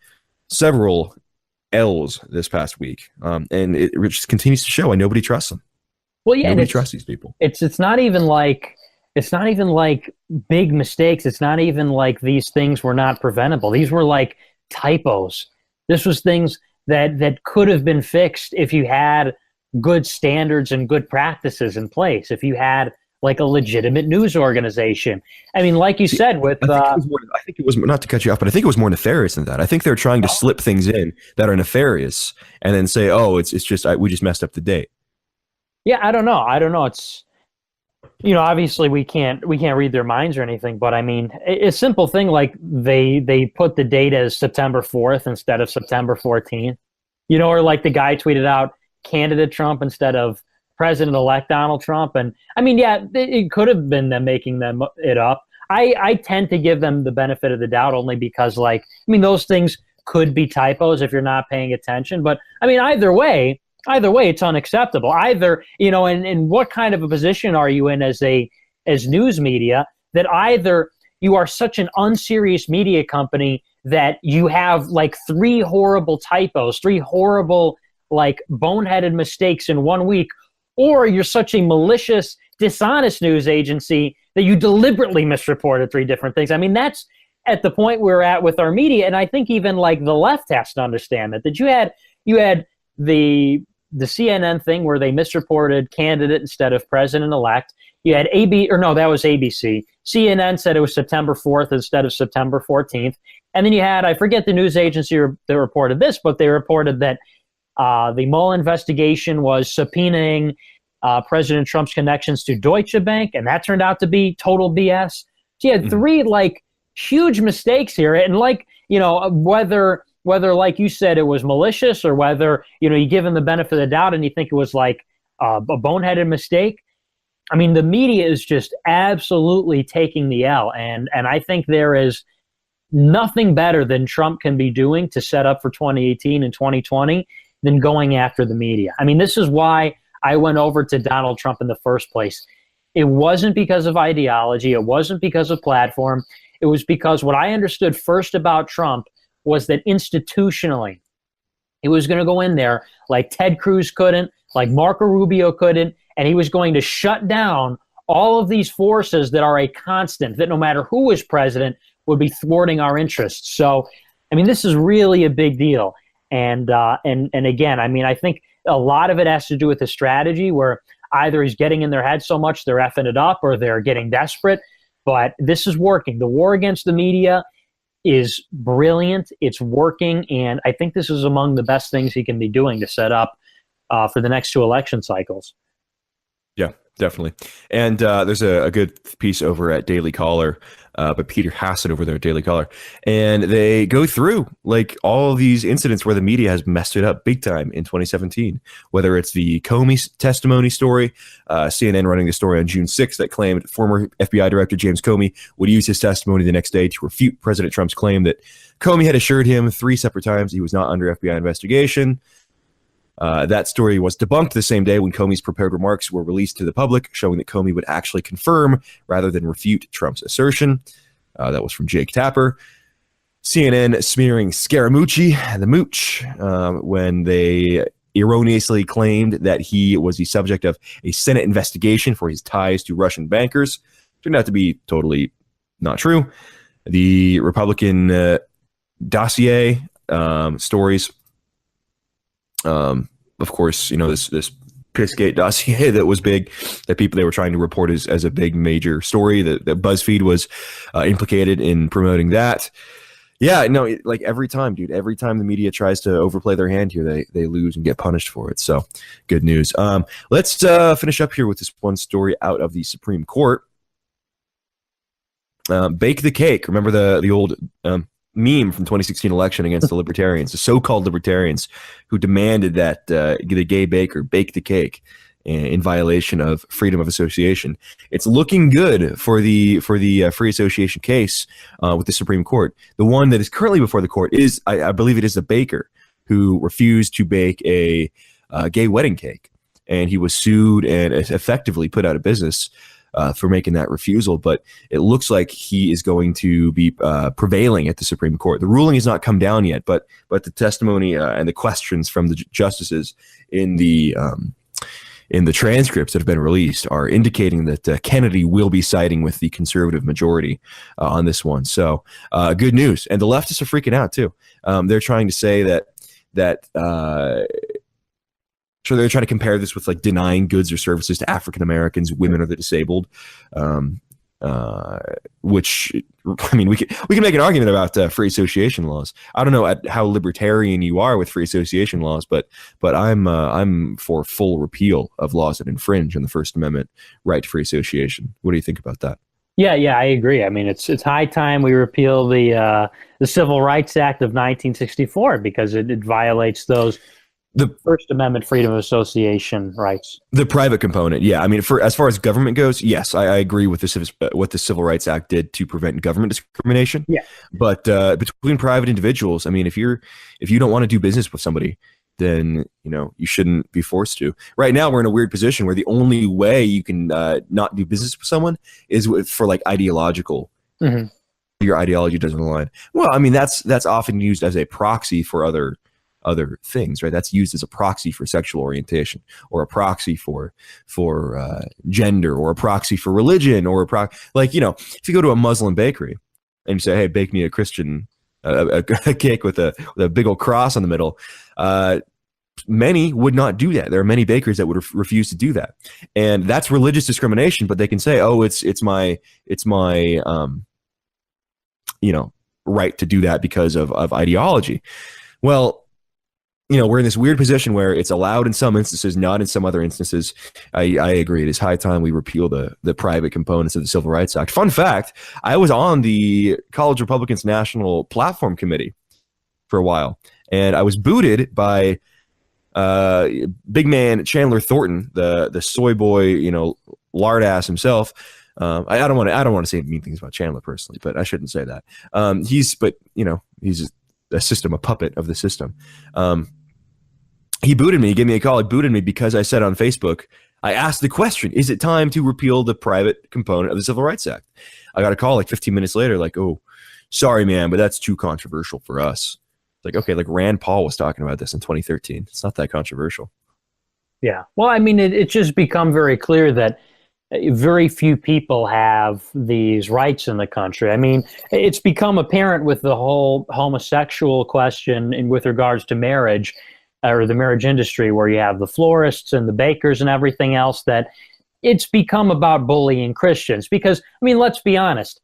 L's this past week, and it just continues to show why nobody trusts them. Well, yeah, nobody trusts these people. It's not even like big mistakes. It's not even like these things were not preventable. These were like typos. This was things that could have been fixed if you had good standards and good practices in place. If you had like a legitimate news organization. I mean, like you said, with I think it was not to cut you off, but I think it was more nefarious than that. I think they're trying to slip things in that are nefarious and then say, "Oh, it's just we just messed up the date." Yeah, I don't know. It's, obviously we can't read their minds or anything, but I mean, a simple thing like they put the date as September 4th instead of September 14th. Or like the guy tweeted out candidate Trump instead of President-elect Donald Trump. And I mean, yeah, it could have been them making it up. I tend to give them the benefit of the doubt only because, like, I mean, those things could be typos if you're not paying attention. But I mean, either way, it's unacceptable. Either, and what kind of a position are you in as news media that either you are such an unserious media company that you have like 3 horrible typos, 3 horrible, like, boneheaded mistakes in 1 week, or you're such a malicious, dishonest news agency that you deliberately misreported 3 different things. I mean, that's at the point we're at with our media, and I think even like the left has to understand that you had the CNN thing where they misreported candidate instead of president-elect. You had that was ABC. CNN said it was September 4th instead of September 14th. And then you had, I forget the news agency that reported this, but they reported that the Mueller investigation was subpoenaing President Trump's connections to Deutsche Bank, and that turned out to be total BS. So you had 3 like huge mistakes here, and like, whether like you said it was malicious or whether you give them the benefit of the doubt and you think it was like a boneheaded mistake. I mean, the media is just absolutely taking the L, and I think there is nothing better than Trump can be doing to set up for 2018 and 2020 than going after the media. I mean, this is why I went over to Donald Trump in the first place. It wasn't because of ideology. It wasn't because of platform. It was because what I understood first about Trump was that institutionally, he was going to go in there like Ted Cruz couldn't, like Marco Rubio couldn't, and he was going to shut down all of these forces that are a constant, that no matter who is president, would be thwarting our interests. So, I mean, this is really a big deal. And again, I mean, I think a lot of it has to do with the strategy where either he's getting in their head so much they're effing it up or they're getting desperate. But this is working. The war against the media is brilliant. It's working. And I think this is among the best things he can be doing to set up for the next 2 election cycles. Yeah, definitely. And there's a good piece over at Daily Caller by Peter Hassett over there at Daily Caller. And they go through like all of these incidents where the media has messed it up big time in 2017, whether it's the Comey testimony story, CNN running the story on June 6th that claimed former FBI Director James Comey would use his testimony the next day to refute President Trump's claim that Comey had assured him 3 separate times he was not under FBI investigation. That story was debunked the same day when Comey's prepared remarks were released to the public, showing that Comey would actually confirm rather than refute Trump's assertion. That was from Jake Tapper. CNN smearing Scaramucci, the mooch, when they erroneously claimed that he was the subject of a Senate investigation for his ties to Russian bankers. Turned out to be totally not true. The Republican dossier stories. Of course, this Pissgate dossier that was big, that they were trying to report as a big major story, that BuzzFeed was implicated in promoting that. Yeah, no, like every time the media tries to overplay their hand here, they lose and get punished for it. So good news. Let's finish up here with this one story out of the Supreme Court. Bake the cake. Remember the old meme from 2016 election against the libertarians, the so-called libertarians who demanded that the gay baker bake the cake. in violation of freedom of association. It's looking good for the free association case with the Supreme Court. The one that is currently before the court is, I believe it is a baker who refused to bake a gay wedding cake, and he was sued and effectively put out of business for making that refusal. But it looks like he is going to be prevailing at the Supreme Court. The ruling has not come down yet, but the testimony and the questions from the justices in the transcripts that have been released are indicating that Kennedy will be siding with the conservative majority on this one. So good news. And the leftists are freaking out too. They're trying to say that so they're trying to compare this with like denying goods or services to African Americans, women, or the disabled, which, I mean, we can make an argument about free association laws. I don't know how libertarian you are with free association laws, but I'm for full repeal of laws that infringe on the First Amendment right to free association. What do you think about that? Yeah, I agree. I mean, it's high time we repeal the Civil Rights Act of 1964 because it violates the First Amendment freedom of association rights. The private component, yeah. I mean, as far as government goes, yes, I agree with what the Civil Rights Act did to prevent government discrimination. Yeah. But between private individuals, I mean, if you don't want to do business with somebody, then you shouldn't be forced to. Right now, we're in a weird position where the only way you can not do business with someone is for like ideological. Mm-hmm. Your ideology doesn't align. Well, I mean, that's often used as a proxy for other things, right? That's used as a proxy for sexual orientation, or a proxy for gender, or a proxy for religion, or if you go to a Muslim bakery and you say, "Hey, bake me a Christian a cake with a big old cross on the middle," many would not do that. There are many bakers that would refuse to do that, and that's religious discrimination. But they can say, "Oh, it's my right to do that because of ideology." Well, we're in this weird position where it's allowed in some instances, not in some other instances. I agree. It is high time we repeal the private components of the Civil Rights Act. Fun fact, I was on the College Republicans National Platform Committee for a while, and I was booted by big man Chandler Thornton, the soy boy, lard ass himself. I don't want to say mean things about Chandler personally, but I shouldn't say that. He's a system, a puppet of the system. He booted me. He gave me a call. He booted me because I said on Facebook, I asked the question, is it time to repeal the private component of the Civil Rights Act? I got a call like 15 minutes later, like, "Oh, sorry, man, but that's too controversial for us." Like, okay, like Rand Paul was talking about this in 2013. It's not that controversial. Yeah. Well, I mean, it's just become very clear that very few people have these rights in the country. I mean, it's become apparent with the whole homosexual question and with regards to marriage, or the marriage industry, where you have the florists and the bakers and everything else, that it's become about bullying Christians. Because, I mean, let's be honest,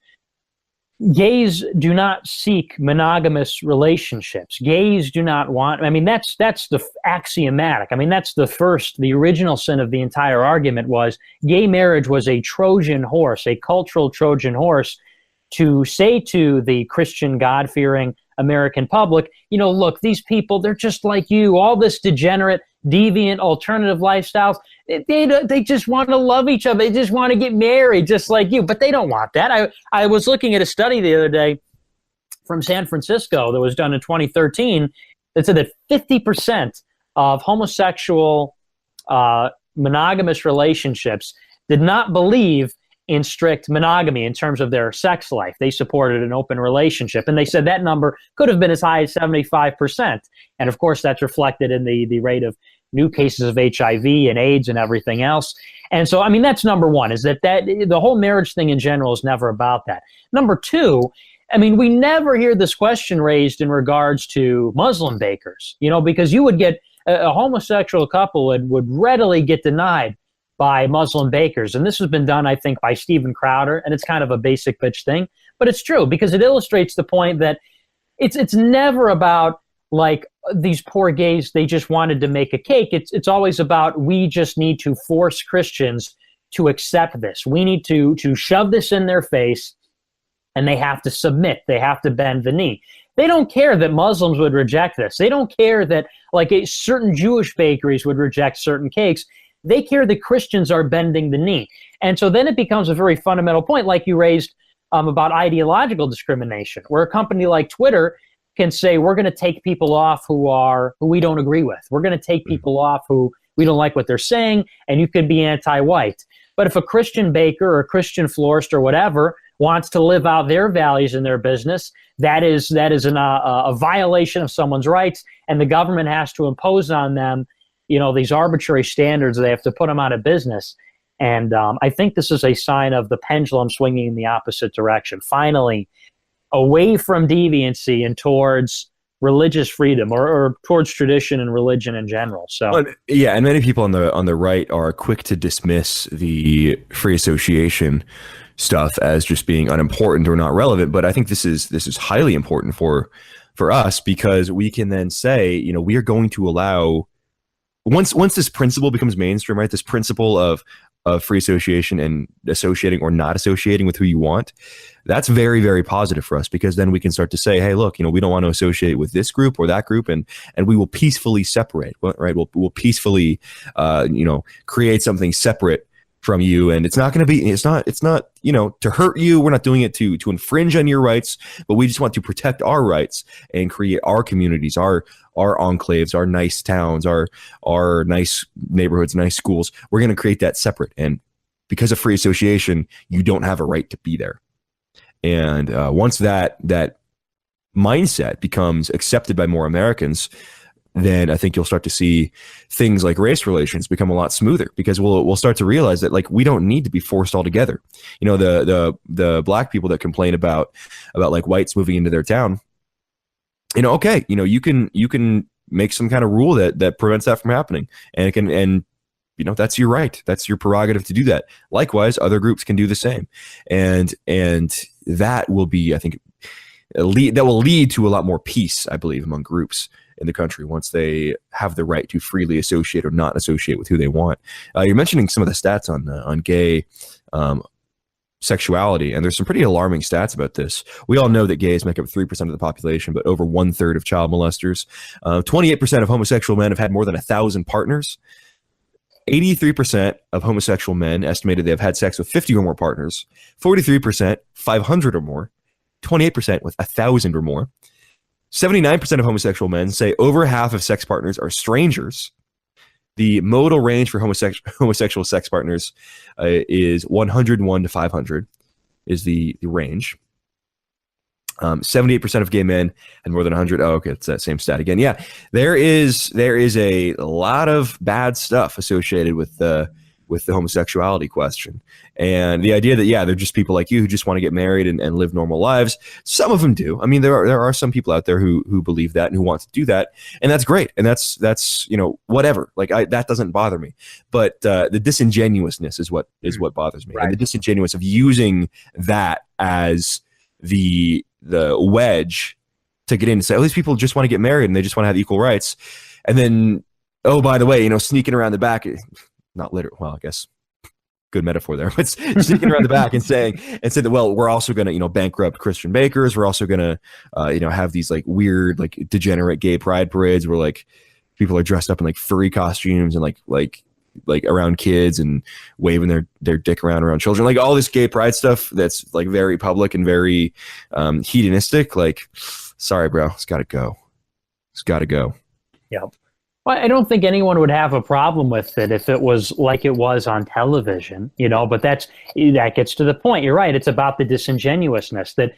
gays do not seek monogamous relationships. Gays do not want, I mean, that's the axiomatic. I mean, that's the original sin of the entire argument was gay marriage was a Trojan horse, a cultural Trojan horse, to say to the Christian God-fearing American public, look, these people, they're just like you. All this degenerate, deviant, alternative lifestyles, they just want to love each other. They just want to get married just like you, but they don't want that. I was looking at a study the other day from San Francisco that was done in 2013 that said that 50% of homosexual monogamous relationships did not believe in strict monogamy in terms of their sex life. They supported an open relationship. And they said that number could have been as high as 75%. And of course, that's reflected in the rate of new cases of HIV and AIDS and everything else. And so, I mean, that's number one, is that the whole marriage thing in general is never about that. Number two, I mean, we never hear this question raised in regards to Muslim bakers, because you would get a homosexual couple would readily get denied by Muslim bakers. And this has been done, I think, by Steven Crowder, and it's kind of a basic bitch thing, but it's true because it illustrates the point that it's never about like these poor gays, they just wanted to make a cake. It's always about, we just need to force Christians to accept this. We need to shove this in their face, and they have to submit. They have to bend the knee. They don't care that Muslims would reject this. They don't care that certain Jewish bakeries would reject certain cakes. they care that Christians are bending the knee. And so then it becomes a very fundamental point, like you raised about ideological discrimination, where a company like Twitter can say, we're going to take people off who we don't agree with. We're going to take people off who we don't like what they're saying, and you can be anti-white. But if a Christian baker or a Christian florist or whatever wants to live out their values in their business, that is a violation of someone's rights, and the government has to impose on them, these arbitrary standards. They have to put them out of business. And I think this is a sign of the pendulum swinging in the opposite direction. Finally, away from deviancy and towards religious freedom, or towards tradition and religion in general. So yeah, and many people on the right are quick to dismiss the free association stuff as just being unimportant or not relevant. But I think this is highly important for us, because we can then say, we are going to allow, once this principle becomes mainstream, right? This principle of free association and associating or not associating with who you want, that's very, very positive for us, because then we can start to say, hey, look, we don't want to associate with this group or that group, and we will peacefully separate, right? We'll peacefully, create something separate from you, and it's not to hurt you. We're not doing it to infringe on your rights, but we just want to protect our rights and create our communities, our enclaves, our nice towns, our nice neighborhoods, nice schools. We're going to create that separate, and because of free association, you don't have a right to be there. And once that mindset becomes accepted by more Americans, then I think you'll start to see things like race relations become a lot smoother, because we'll start to realize that, like, we don't need to be forced all together. The black people that complain about like whites moving into their town, okay, you can make some kind of rule that prevents that from happening, and that's your right. That's your prerogative to do that. Likewise, other groups can do the same, and that will be, I think, that will lead to a lot more peace, I believe, among groups in the country once they have the right to freely associate or not associate with who they want. You're mentioning some of the stats on gay sexuality, and there's some pretty alarming stats about this. We all know that gays make up 3% of the population, but over 1/3 of child molesters. 28% of homosexual men have had more than 1,000 partners. 83% of homosexual men estimated they have had sex with 50 or more partners. 43%, 500 or more. 28% with 1,000 or more. 79% of homosexual men say over half of sex partners are strangers. The modal range for homosexual sex partners is 101 to 500 is the range. 78% of gay men had more than 100. Oh, okay, it's that same stat again. Yeah, there is a lot of bad stuff associated with the homosexuality question, and the idea that, yeah, they're just people like you who just want to get married and live normal lives. Some of them do. I mean, there are some people out there who believe that and who want to do that, and that's great, and that's whatever. Like, that doesn't bother me, but the disingenuousness is what bothers me, right? And the disingenuous of using that as the wedge to get in and say, oh, these people just want to get married and they just want to have equal rights, and then, oh, by the way, sneaking around the back. Not literal. Well, I guess good metaphor there, but sneaking around the back and saying that, well, we're also going to, bankrupt Christian bakers. We're also going to, have these like weird, like degenerate gay pride parades where like people are dressed up in like furry costumes and like around kids and waving their dick around children, like all this gay pride stuff that's like very public and very hedonistic. Like, sorry, bro, it's got to go. It's got to go. Yeah. Well, I don't think anyone would have a problem with it if it was like it was on television, but that gets to the point. You're right. It's about the disingenuousness that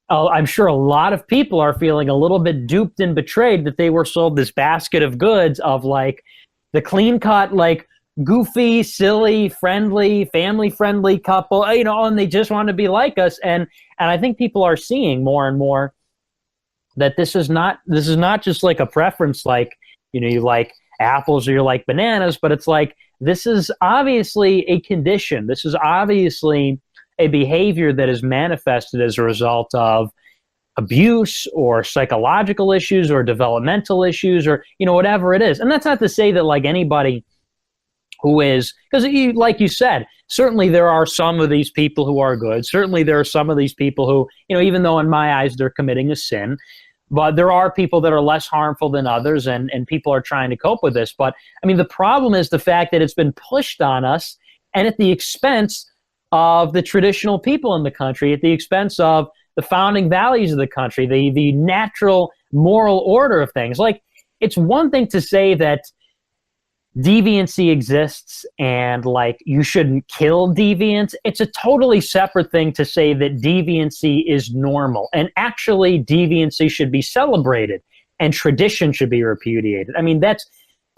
I'm sure a lot of people are feeling a little bit duped and betrayed, that they were sold this basket of goods of like the clean cut, like goofy, silly, friendly, family friendly couple, and they just want to be like us. And I think people are seeing more and more that this is not just like a preference, like, you like apples or you like bananas, but it's like, this is obviously a condition. This is obviously a behavior that is manifested as a result of abuse or psychological issues or developmental issues or, whatever it is. And that's not to say that like anybody who is, because like you said, certainly there are some of these people who are good. Certainly there are some of these people who, even though in my eyes they're committing a sin, but there are people that are less harmful than others, and people are trying to cope with this. But I mean, the problem is the fact that it's been pushed on us, and at the expense of the traditional people in the country, at the expense of the founding values of the country, the natural moral order of things. Like, it's one thing to say that deviancy exists and like you shouldn't kill deviants. It's a totally separate thing to say that deviancy is normal, and actually deviancy should be celebrated and tradition should be repudiated. I mean, that's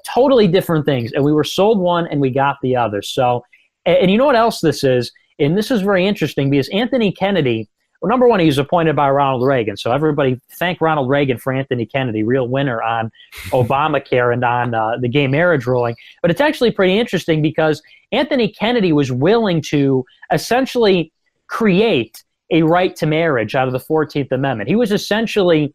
totally different things, and we were sold one and we got the other. So, and you know what else this is? And this is very interesting because Anthony Kennedy, well, number one, he was appointed by Ronald Reagan. So everybody thank Ronald Reagan for Anthony Kennedy, real winner on Obamacare and on the gay marriage ruling. But it's actually pretty interesting because Anthony Kennedy was willing to essentially create a right to marriage out of the 14th Amendment. He was essentially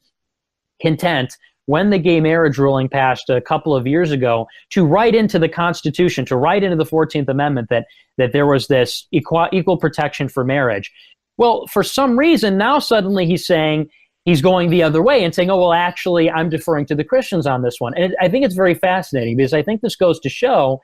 content when the gay marriage ruling passed a couple of years ago to write into the Constitution, to write into the 14th Amendment that there was this equal protection for marriage. Well, for some reason, now suddenly he's saying he's going the other way and saying, oh, well, actually, I'm deferring to the Christians on this one. And I think it's very fascinating because I think this goes to show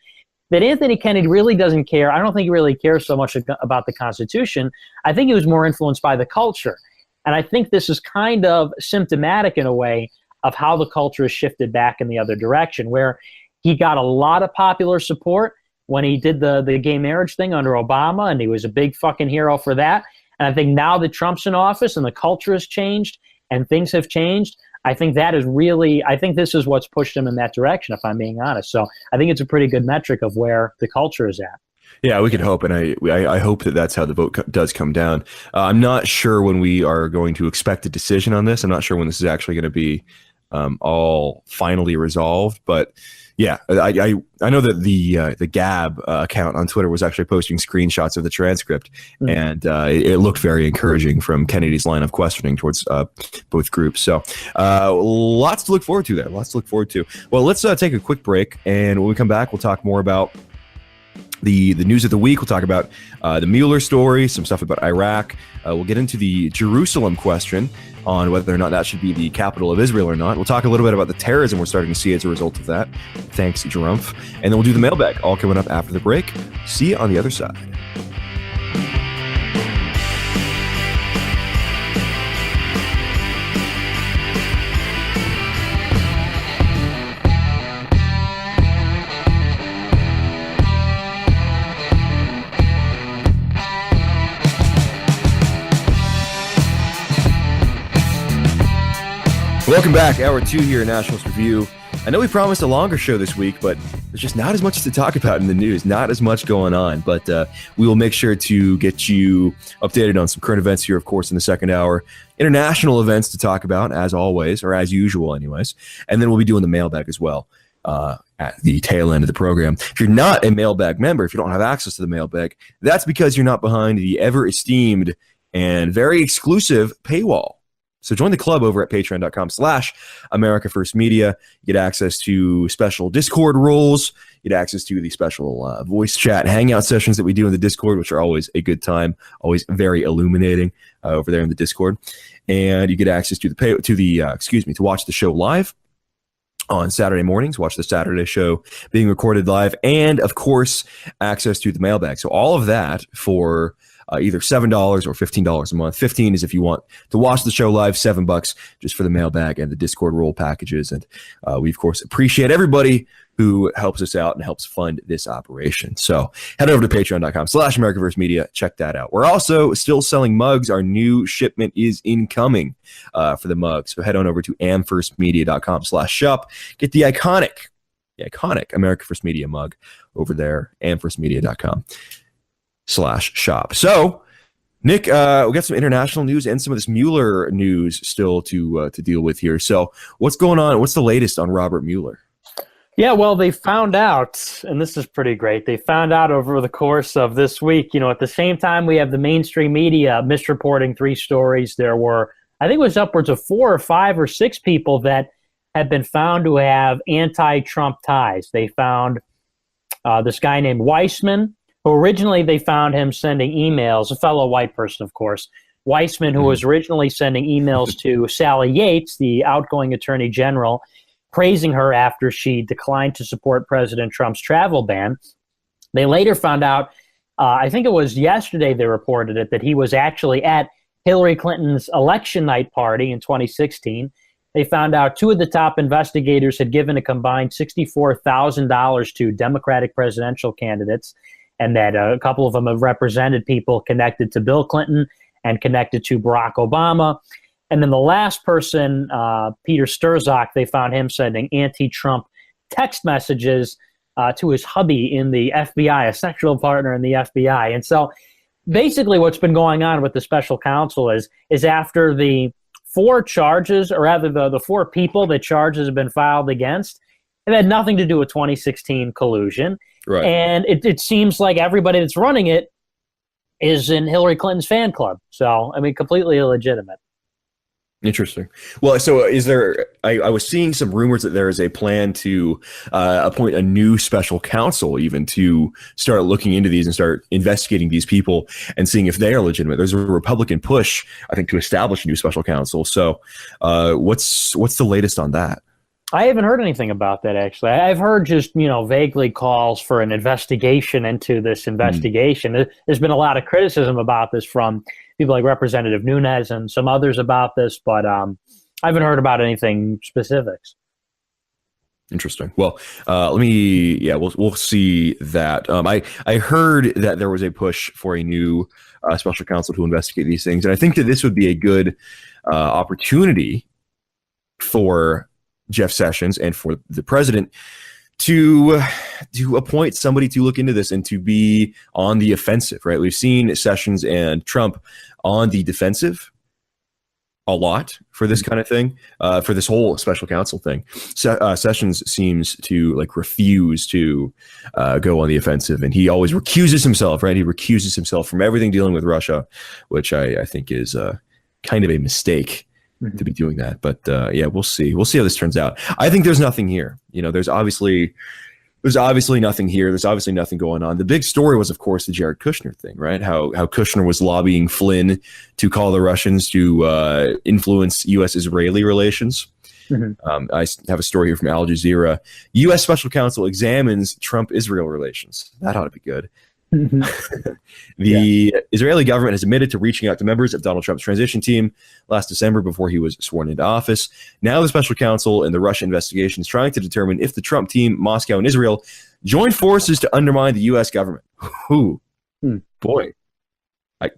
that Anthony Kennedy really doesn't care. I don't think he really cares so much about the Constitution. I think he was more influenced by the culture. And I think this is kind of symptomatic in a way of how the culture has shifted back in the other direction, where he got a lot of popular support when he did the gay marriage thing under Obama, and he was a big fucking hero for that. And I think now that Trump's in office and the culture has changed and things have changed, I think that is really, I think this is what's pushed him in that direction, if I'm being honest. So I think it's a pretty good metric of where the culture is at. Yeah, we can hope, and I hope that that's how the vote does come down. I'm not sure when we are going to expect a decision on this. I'm not sure when this is actually going to be all finally resolved, but yeah, I know that the Gab account on Twitter was actually posting screenshots of the transcript, and it looked very encouraging from Kennedy's line of questioning towards both groups. So lots to look forward to there. Lots to look forward to. Well, let's take a quick break, and when we come back, we'll talk more about the news of the week. We'll talk about the Mueller story, some stuff about Iraq. We'll get into the Jerusalem question on whether or not that should be the capital of Israel or not. We'll talk a little bit about the terrorism we're starting to see as a result of that. Thanks, Jerumph. And then we'll do the mailbag, all coming up after the break. See you on the other side. Welcome back. Hour 2 here at Nationalist Review. I know we promised a longer show this week, but there's just not as much to talk about in the news, not as much going on. But we will make sure to get you updated on some current events here, of course, in the second hour. International events to talk about, as always, or as usual anyways. And then we'll be doing the mailbag as well at the tail end of the program. If you're not a mailbag member, if you don't have access to the mailbag, that's because you're not behind the ever-esteemed and very exclusive paywall. So join the club over at patreon.com/America First Media. You get access to special Discord roles. You get access to the special voice chat hangout sessions that we do in the Discord, which are always a good time, always very illuminating over there in the Discord. And you get access to to watch the show live on Saturday mornings, watch the Saturday show being recorded live, and of course, access to the mailbag. So all of that for either $7 or $15 a month. 15 is if you want to watch the show live, $7 just for the mailbag and the Discord role packages. And we, of course, appreciate everybody who helps us out and helps fund this operation. So head over to patreon.com/America First Media. Check that out. We're also still selling mugs. Our new shipment is incoming for the mugs. So head on over to amfirstmedia.com/shop. Get the iconic America First Media mug over there, amfirstmedia.com/shop. So, Nick, we got some international news and some of this Mueller news still to deal with here. So, what's going on? What's the latest on Robert Mueller? Yeah, well, they found out, and this is pretty great. They found out over the course of this week. You know, at the same time, we have the mainstream media misreporting 3 stories. There were, I think it was upwards of 4 or 5 or 6 people that had been found to have anti-Trump ties. They found this guy named Weissman, who originally they found him sending emails, a fellow white person, of course, Weissman, who was originally sending emails to Sally Yates, the outgoing attorney general, praising her after she declined to support President Trump's travel ban. They later found out, I think it was yesterday they reported it, that he was actually at Hillary Clinton's election night party in 2016. They found out two of the top investigators had given a combined $64,000 to Democratic presidential candidates, and that a couple of them have represented people connected to Bill Clinton and connected to Barack Obama. And then the last person, Peter Strzok, they found him sending anti-Trump text messages to his hubby in the FBI, a sexual partner in the FBI. And so basically what's been going on with the special counsel is after the four charges, or rather the four people that charges have been filed against, it had nothing to do with 2016 collusion. Right. And it seems like everybody that's running it is in Hillary Clinton's fan club. So, I mean, completely illegitimate. Interesting. Well, so is there, I was seeing some rumors that there is a plan to appoint a new special counsel even to start looking into these and start investigating these people and seeing if they are legitimate. There's a Republican push, I think, to establish a new special counsel. So what's the latest on that? I haven't heard anything about that, actually. I've heard just, vaguely calls for an investigation into this investigation. There's been a lot of criticism about this from people like Representative Nunes and some others about this, but I haven't heard about anything specifics. Interesting. Well, we'll see that. I heard that there was a push for a new special counsel to investigate these things, and I think that this would be a good opportunity for Jeff Sessions and for the president to appoint somebody to look into this and to be on the offensive, right? We've seen Sessions and Trump on the defensive a lot for this kind of thing, for this whole special counsel thing. Sessions seems to refuse to go on the offensive, and he always recuses himself, right? He recuses himself from everything dealing with Russia, which I think is kind of a mistake to be doing that. But we'll see. We'll see how this turns out. I think there's nothing here. There's obviously nothing here. There's obviously nothing going on. The big story was, of course, the Jared Kushner thing, right? How Kushner was lobbying Flynn to call the Russians to influence U.S.-Israeli relations. I have a story here from Al Jazeera. U.S. Special Counsel examines Trump-Israel relations. That ought to be good. The Israeli government has admitted to reaching out to members of Donald Trump's transition team last December before he was sworn into office. Now the special counsel in the Russia investigation is trying to determine if the Trump team, Moscow, and Israel joined forces to undermine the U.S. government. Ooh, boy.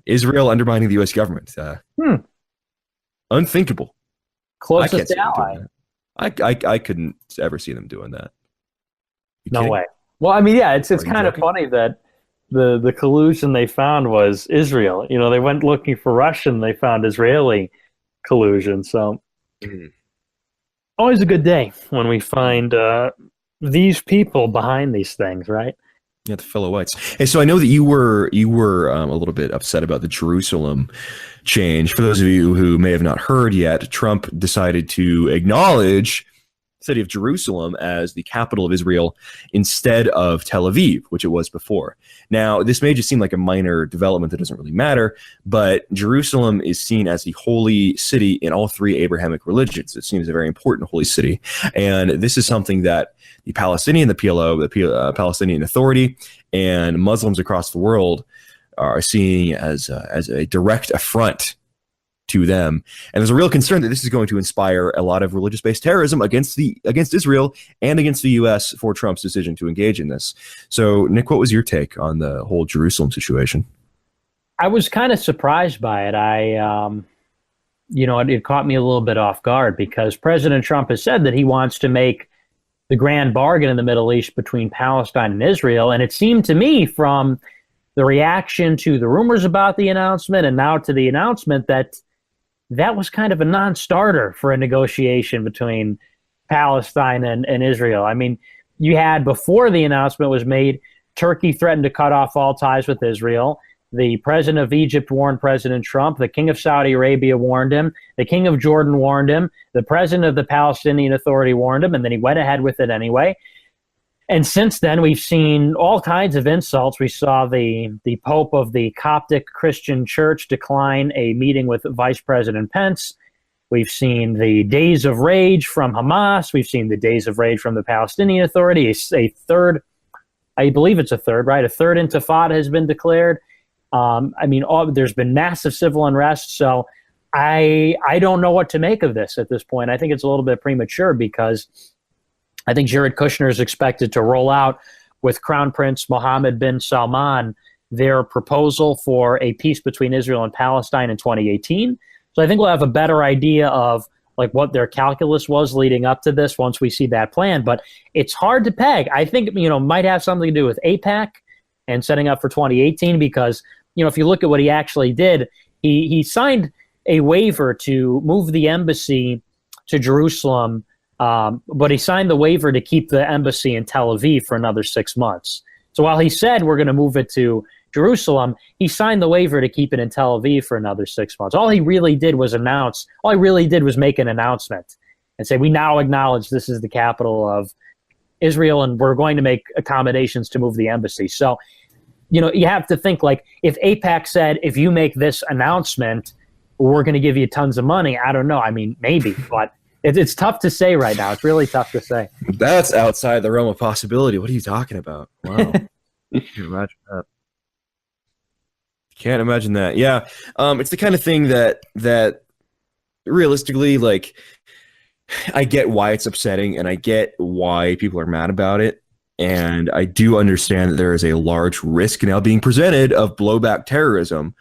Israel undermining the U.S. government. Unthinkable. Closest ally. I couldn't ever see them doing that. No way. Well, I mean, yeah, it's kind of funny that the collusion they found was Israel. They went looking for Russian, they found Israeli collusion. So always a good day when we find these people behind these things, right? Yeah, the fellow whites. Hey, so I know that you were a little bit upset about the Jerusalem change. For those of you who may have not heard yet, Trump decided to acknowledge city of Jerusalem as the capital of Israel instead of Tel Aviv, which it was before. Now, this may just seem like a minor development that doesn't really matter, but Jerusalem is seen as the holy city in all three Abrahamic religions. It seems a very important holy city. And this is something that the Palestinian, the PLO, the Palestinian Authority, and Muslims across the world are seeing as a direct affront to them. And there's a real concern that this is going to inspire a lot of religious-based terrorism against Israel and against the U.S. for Trump's decision to engage in this. So, Nick, what was your take on the whole Jerusalem situation? I was kind of surprised by it. It caught me a little bit off guard because President Trump has said that he wants to make the grand bargain in the Middle East between Palestine and Israel. And it seemed to me from the reaction to the rumors about the announcement and now to the announcement that was kind of a non-starter for a negotiation between Palestine and Israel. I mean, you had, before the announcement was made, Turkey threatened to cut off all ties with Israel. The president of Egypt warned President Trump. The king of Saudi Arabia warned him. The king of Jordan warned him. The president of the Palestinian Authority warned him, and then he went ahead with it anyway. And since then, we've seen all kinds of insults. We saw the Pope of the Coptic Christian Church decline a meeting with Vice President Pence. We've seen the days of rage from Hamas. We've seen the days of rage from the Palestinian Authority. A third, I believe it's a third, right? A third intifada has been declared. There's been massive civil unrest. So I don't know what to make of this at this point. I think it's a little bit premature because I think Jared Kushner is expected to roll out with Crown Prince Mohammed bin Salman their proposal for a peace between Israel and Palestine in 2018. So I think we'll have a better idea of like what their calculus was leading up to this once we see that plan. But it's hard to peg. I think, might have something to do with AIPAC and setting up for 2018 because, if you look at what he actually did, he signed a waiver to move the embassy to Jerusalem, but he signed the waiver to keep the embassy in Tel Aviv for another 6 months. So while he said we're going to move it to Jerusalem, he signed the waiver to keep it in Tel Aviv for another 6 months. All he really did was make an announcement and say, we now acknowledge this is the capital of Israel and we're going to make accommodations to move the embassy. So, you have to think like if AIPAC said, if you make this announcement, we're going to give you tons of money. I don't know. I mean, maybe, but it's tough to say right now. It's really tough to say. That's outside the realm of possibility. What are you talking about? Wow. Can't imagine that. Can't imagine that. Yeah. It's the kind of thing that realistically, like, I get why it's upsetting and I get why people are mad about it. And I do understand that there is a large risk now being presented of blowback terrorism.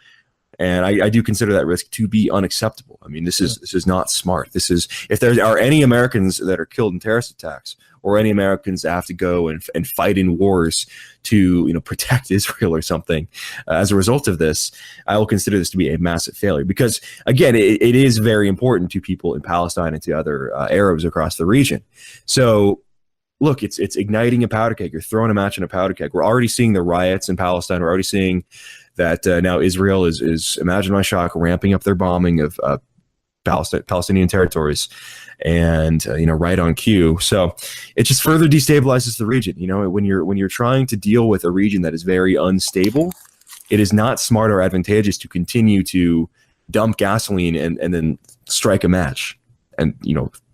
And I do consider that risk to be unacceptable. I mean, this is not smart. This is, if there are any Americans that are killed in terrorist attacks or any Americans that have to go and fight in wars to, protect Israel or something as a result of this, I will consider this to be a massive failure because, again, it is very important to people in Palestine and to other Arabs across the region. So, look, it's igniting a powder keg. You're throwing a match in a powder keg. We're already seeing the riots in Palestine. We're already seeing that now Israel is, imagine my shock, ramping up their bombing of Palestinian territories and, right on cue. So it just further destabilizes the region. When you're trying to deal with a region that is very unstable, it is not smart or advantageous to continue to dump gasoline and then strike a match and,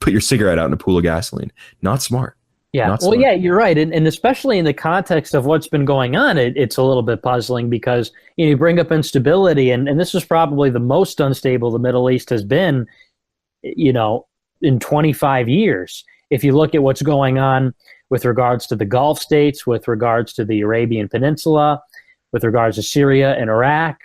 put your cigarette out in a pool of gasoline. Not smart. Yeah, well, yeah, you're right. And especially in the context of what's been going on, it's a little bit puzzling because you bring up instability, and this is probably the most unstable the Middle East has been, in 25 years. If you look at what's going on with regards to the Gulf states, with regards to the Arabian Peninsula, with regards to Syria and Iraq,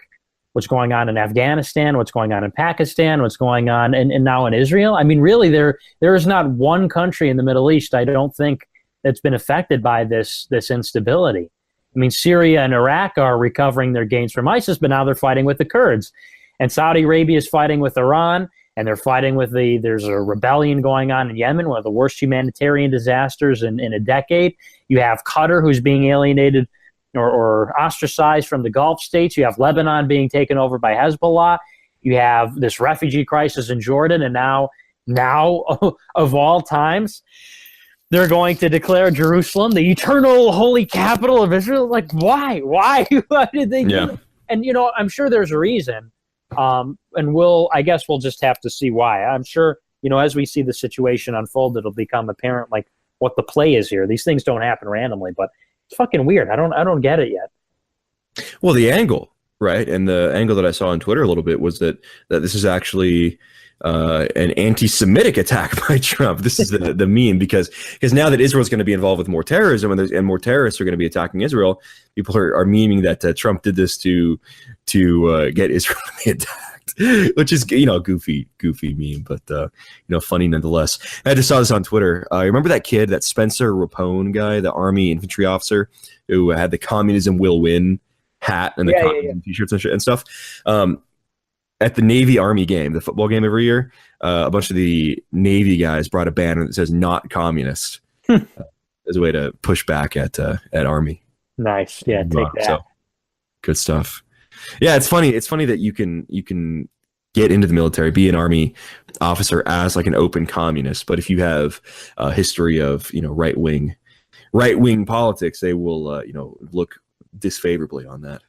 what's going on in Afghanistan, what's going on in Pakistan, what's going on and now in Israel. I mean, really, there is not one country in the Middle East, I don't think, that's been affected by this instability. I mean, Syria and Iraq are recovering their gains from ISIS, but now they're fighting with the Kurds. And Saudi Arabia is fighting with Iran, and they're fighting with there's a rebellion going on in Yemen, one of the worst humanitarian disasters in a decade. You have Qatar, who's being alienated or ostracized from the Gulf states. You have Lebanon being taken over by Hezbollah. You have this refugee crisis in Jordan. And now of all times, they're going to declare Jerusalem the eternal holy capital of Israel. Like, why? Why did they do that? And, I'm sure there's a reason. And I guess we'll just have to see why. I'm sure, as we see the situation unfold, it'll become apparent, like, what the play is here. These things don't happen randomly, but it's fucking weird. I don't get it yet. Well, the angle, right? And the angle that I saw on Twitter a little bit was that this is actually an anti-Semitic attack by Trump. This is the meme because now that Israel is going to be involved with more terrorism and more terrorists are going to be attacking Israel, people are memeing that Trump did this to get Israel attacked, which is goofy meme, but funny nonetheless. I just saw this on Twitter. Remember that kid, that Spencer Rapone guy, the Army infantry officer who had the "Communism Will Win" hat and the communism t-shirts and stuff. At the Navy Army game, the football game every year, a bunch of the Navy guys brought a banner that says "Not Communist" as a way to push back at Army. Nice, yeah, take that. So, good stuff. Yeah, it's funny. It's funny that you can get into the military, be an Army officer as like an open communist, but if you have a history of right wing right-wing politics, they will, look disfavorably on that.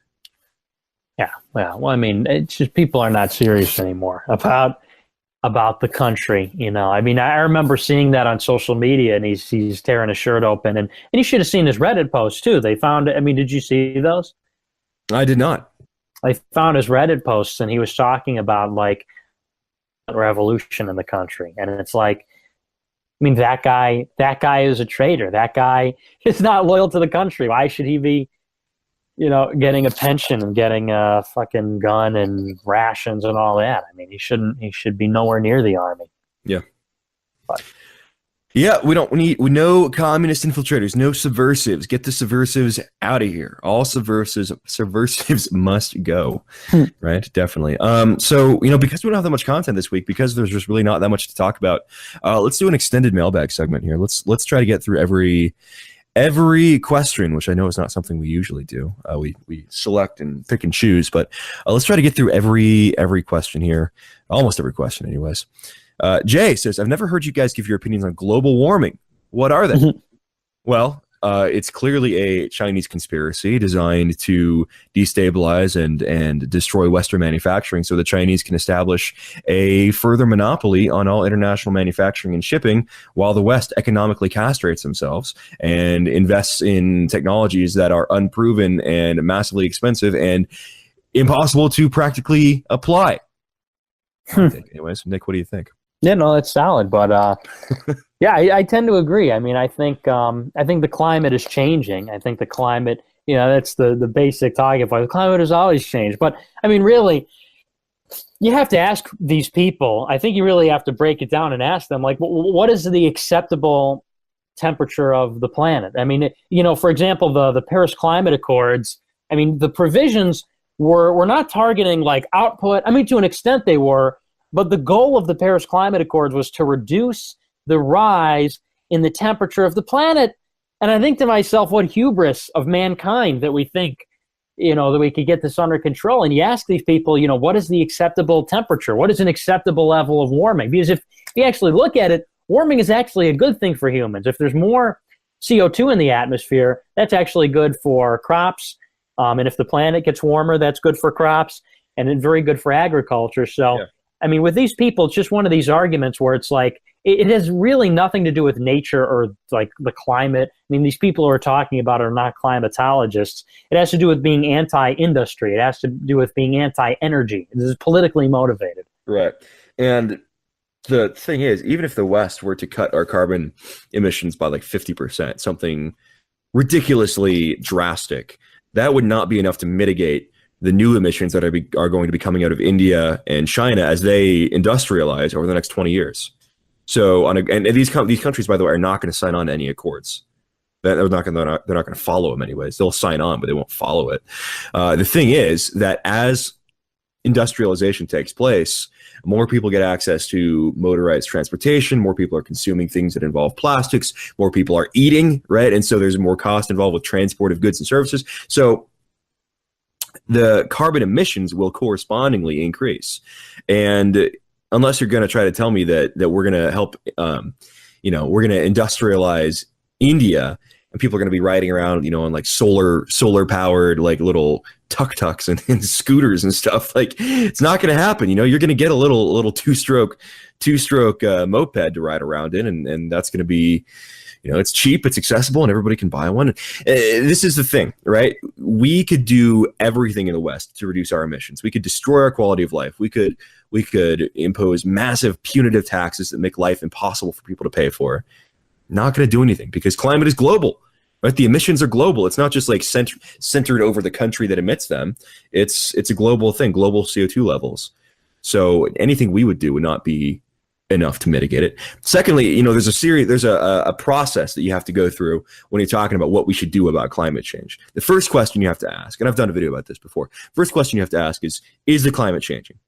Yeah. Well, I mean, it's just people are not serious anymore about the country. I mean, I remember seeing that on social media, and he's tearing his shirt open, and you should have seen his Reddit post too. They found, I mean, did you see those? I did not. I found his Reddit posts, and he was talking about like revolution in the country, and it's like, I mean, that guy is a traitor. That guy is not loyal to the country. Why should he be, getting a pension and getting a fucking gun and rations and all that? I mean, he should be nowhere near the army. Yeah. But. Yeah, we need no communist infiltrators, no subversives. Get the subversives out of here. All subversives must go. Right? Definitely. So, because we don't have that much content this week, because there's just really not that much to talk about, let's do an extended mailbag segment here. Let's try to get through every question, which I know is not something we usually do. We select and pick and choose, but let's try to get through every question here. Almost every question anyways. Jay says, I've never heard you guys give your opinions on global warming. What are they? Well, it's clearly a Chinese conspiracy designed to destabilize and destroy Western manufacturing so the Chinese can establish a further monopoly on all international manufacturing and shipping while the West economically castrates themselves and invests in technologies that are unproven and massively expensive and impossible to practically apply. Anyways, Nick, what do you think? Yeah, no, that's solid, but yeah, I tend to agree. I mean, I think the climate is changing. I think the climate, that's the basic talking point. The climate has always changed, but I mean, really, you have to ask these people. I think you really have to break it down and ask them, like, what is the acceptable temperature of the planet? I mean, for example, the Paris Climate Accords. I mean, the provisions were not targeting like output. I mean, to an extent they were. But the goal of the Paris Climate Accords was to reduce the rise in the temperature of the planet. And I think to myself, what hubris of mankind that we think, that we could get this under control. And you ask these people, what is the acceptable temperature? What is an acceptable level of warming? Because if you actually look at it, warming is actually a good thing for humans. If there's more CO2 in the atmosphere, that's actually good for crops. And if the planet gets warmer, that's good for crops and it's very good for agriculture. So. Yeah. I mean, with these people, it's just one of these arguments where it's like, it has really nothing to do with nature or like the climate. I mean, these people who are talking about are not climatologists. It has to do with being anti-industry. It has to do with being anti-energy. It is politically motivated. Right. And the thing is, even if the West were to cut our carbon emissions by like 50%, something ridiculously drastic, that would not be enough to mitigate the new emissions that are going to be coming out of India and China as they industrialize over the next 20 years. So, and these countries, by the way, are not going to sign on to any accords. They're not going to follow them anyways. They'll sign on, but they won't follow it. The thing is that as industrialization takes place, more people get access to motorized transportation. More people are consuming things that involve plastics. More people are eating, right? And so there's more cost involved with transport of goods and services. So the carbon emissions will correspondingly increase. And unless you're going to try to tell me that we're going to help, we're going to industrialize India and people are going to be riding around, on like solar powered, like little tuk-tuks and scooters and stuff, like it's not going to happen. You're going to get a little two-stroke moped to ride around in. And that's going to be, it's cheap, it's accessible, and everybody can buy one. This is the thing, right? We could do everything in the West to reduce our emissions. We could destroy our quality of life. We could impose massive punitive taxes that make life impossible for people to pay for. Not going to do anything because climate is global, right? The emissions are global. It's not just like centered over the country that emits them. It's a global thing, global CO2 levels. So anything we would do would not be enough to mitigate it. Secondly, there's a process that you have to go through when you're talking about what we should do about climate change. The first question you have to ask, and I've done a video about this before, first question you have to ask is the climate changing?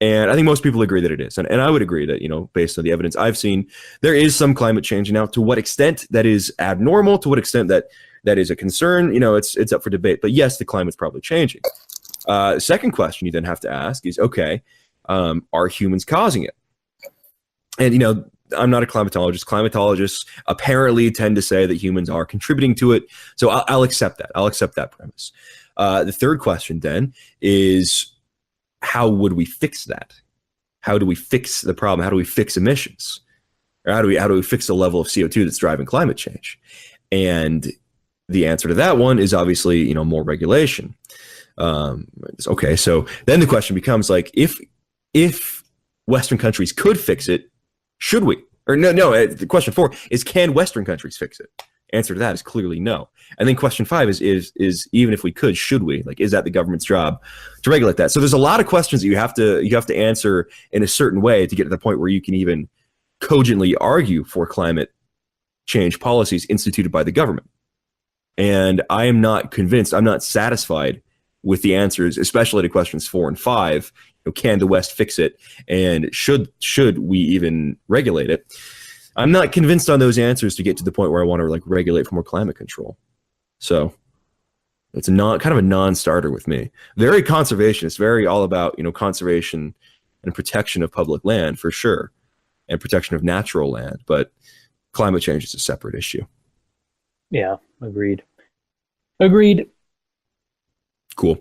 And I think most people agree that it is. And I would agree that, based on the evidence I've seen, there is some climate change. Now, to what extent that is abnormal, to what extent that is a concern, it's up for debate. But yes, the climate's probably changing. Second question you then have to ask is, okay, are humans causing it? And, I'm not a climatologist. Climatologists apparently tend to say that humans are contributing to it. So I'll accept that. I'll accept that premise. The third question then is, how would we fix that? How do we fix the problem? How do we fix emissions? Or how do we fix the level of CO2 that's driving climate change? And the answer to that one is obviously, more regulation. Okay, so then the question becomes like, if Western countries could fix it, should we? Or no. The question 4 is, can Western countries fix it? Answer to that is clearly no. And then question 5 is even if we could, should we? Like, is that the government's job to regulate that? So there's a lot of questions that you have to answer in a certain way to get to the point where you can even cogently argue for climate change policies instituted by the government. And I am not convinced, I'm not satisfied with the answers, especially to questions 4 and 5. Can the West fix it? And should we even regulate it? I'm not convinced on those answers to get to the point where I want to regulate for more climate control. So it's kind of a non-starter with me. Very conservationist, very all about, conservation and protection of public land for sure, and protection of natural land. But climate change is a separate issue. Yeah, agreed. Cool.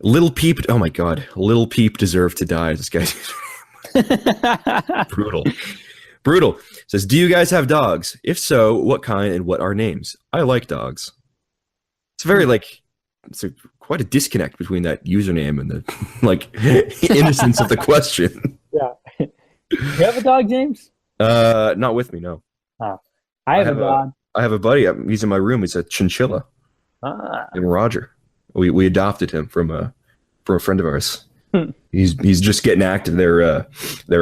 Little Peep, oh my God, Little Peep deserved to die. This guy's brutal. Says, do you guys have dogs? If so, what kind and what are names? I like dogs. It's very quite a disconnect between that username and the innocence of the question. Yeah. You have a dog, James? Not with me, no. Oh, I have a dog. I have a buddy. He's in my room. He's a chinchilla. Named Roger. We adopted him from a friend of ours. He's just getting active. They're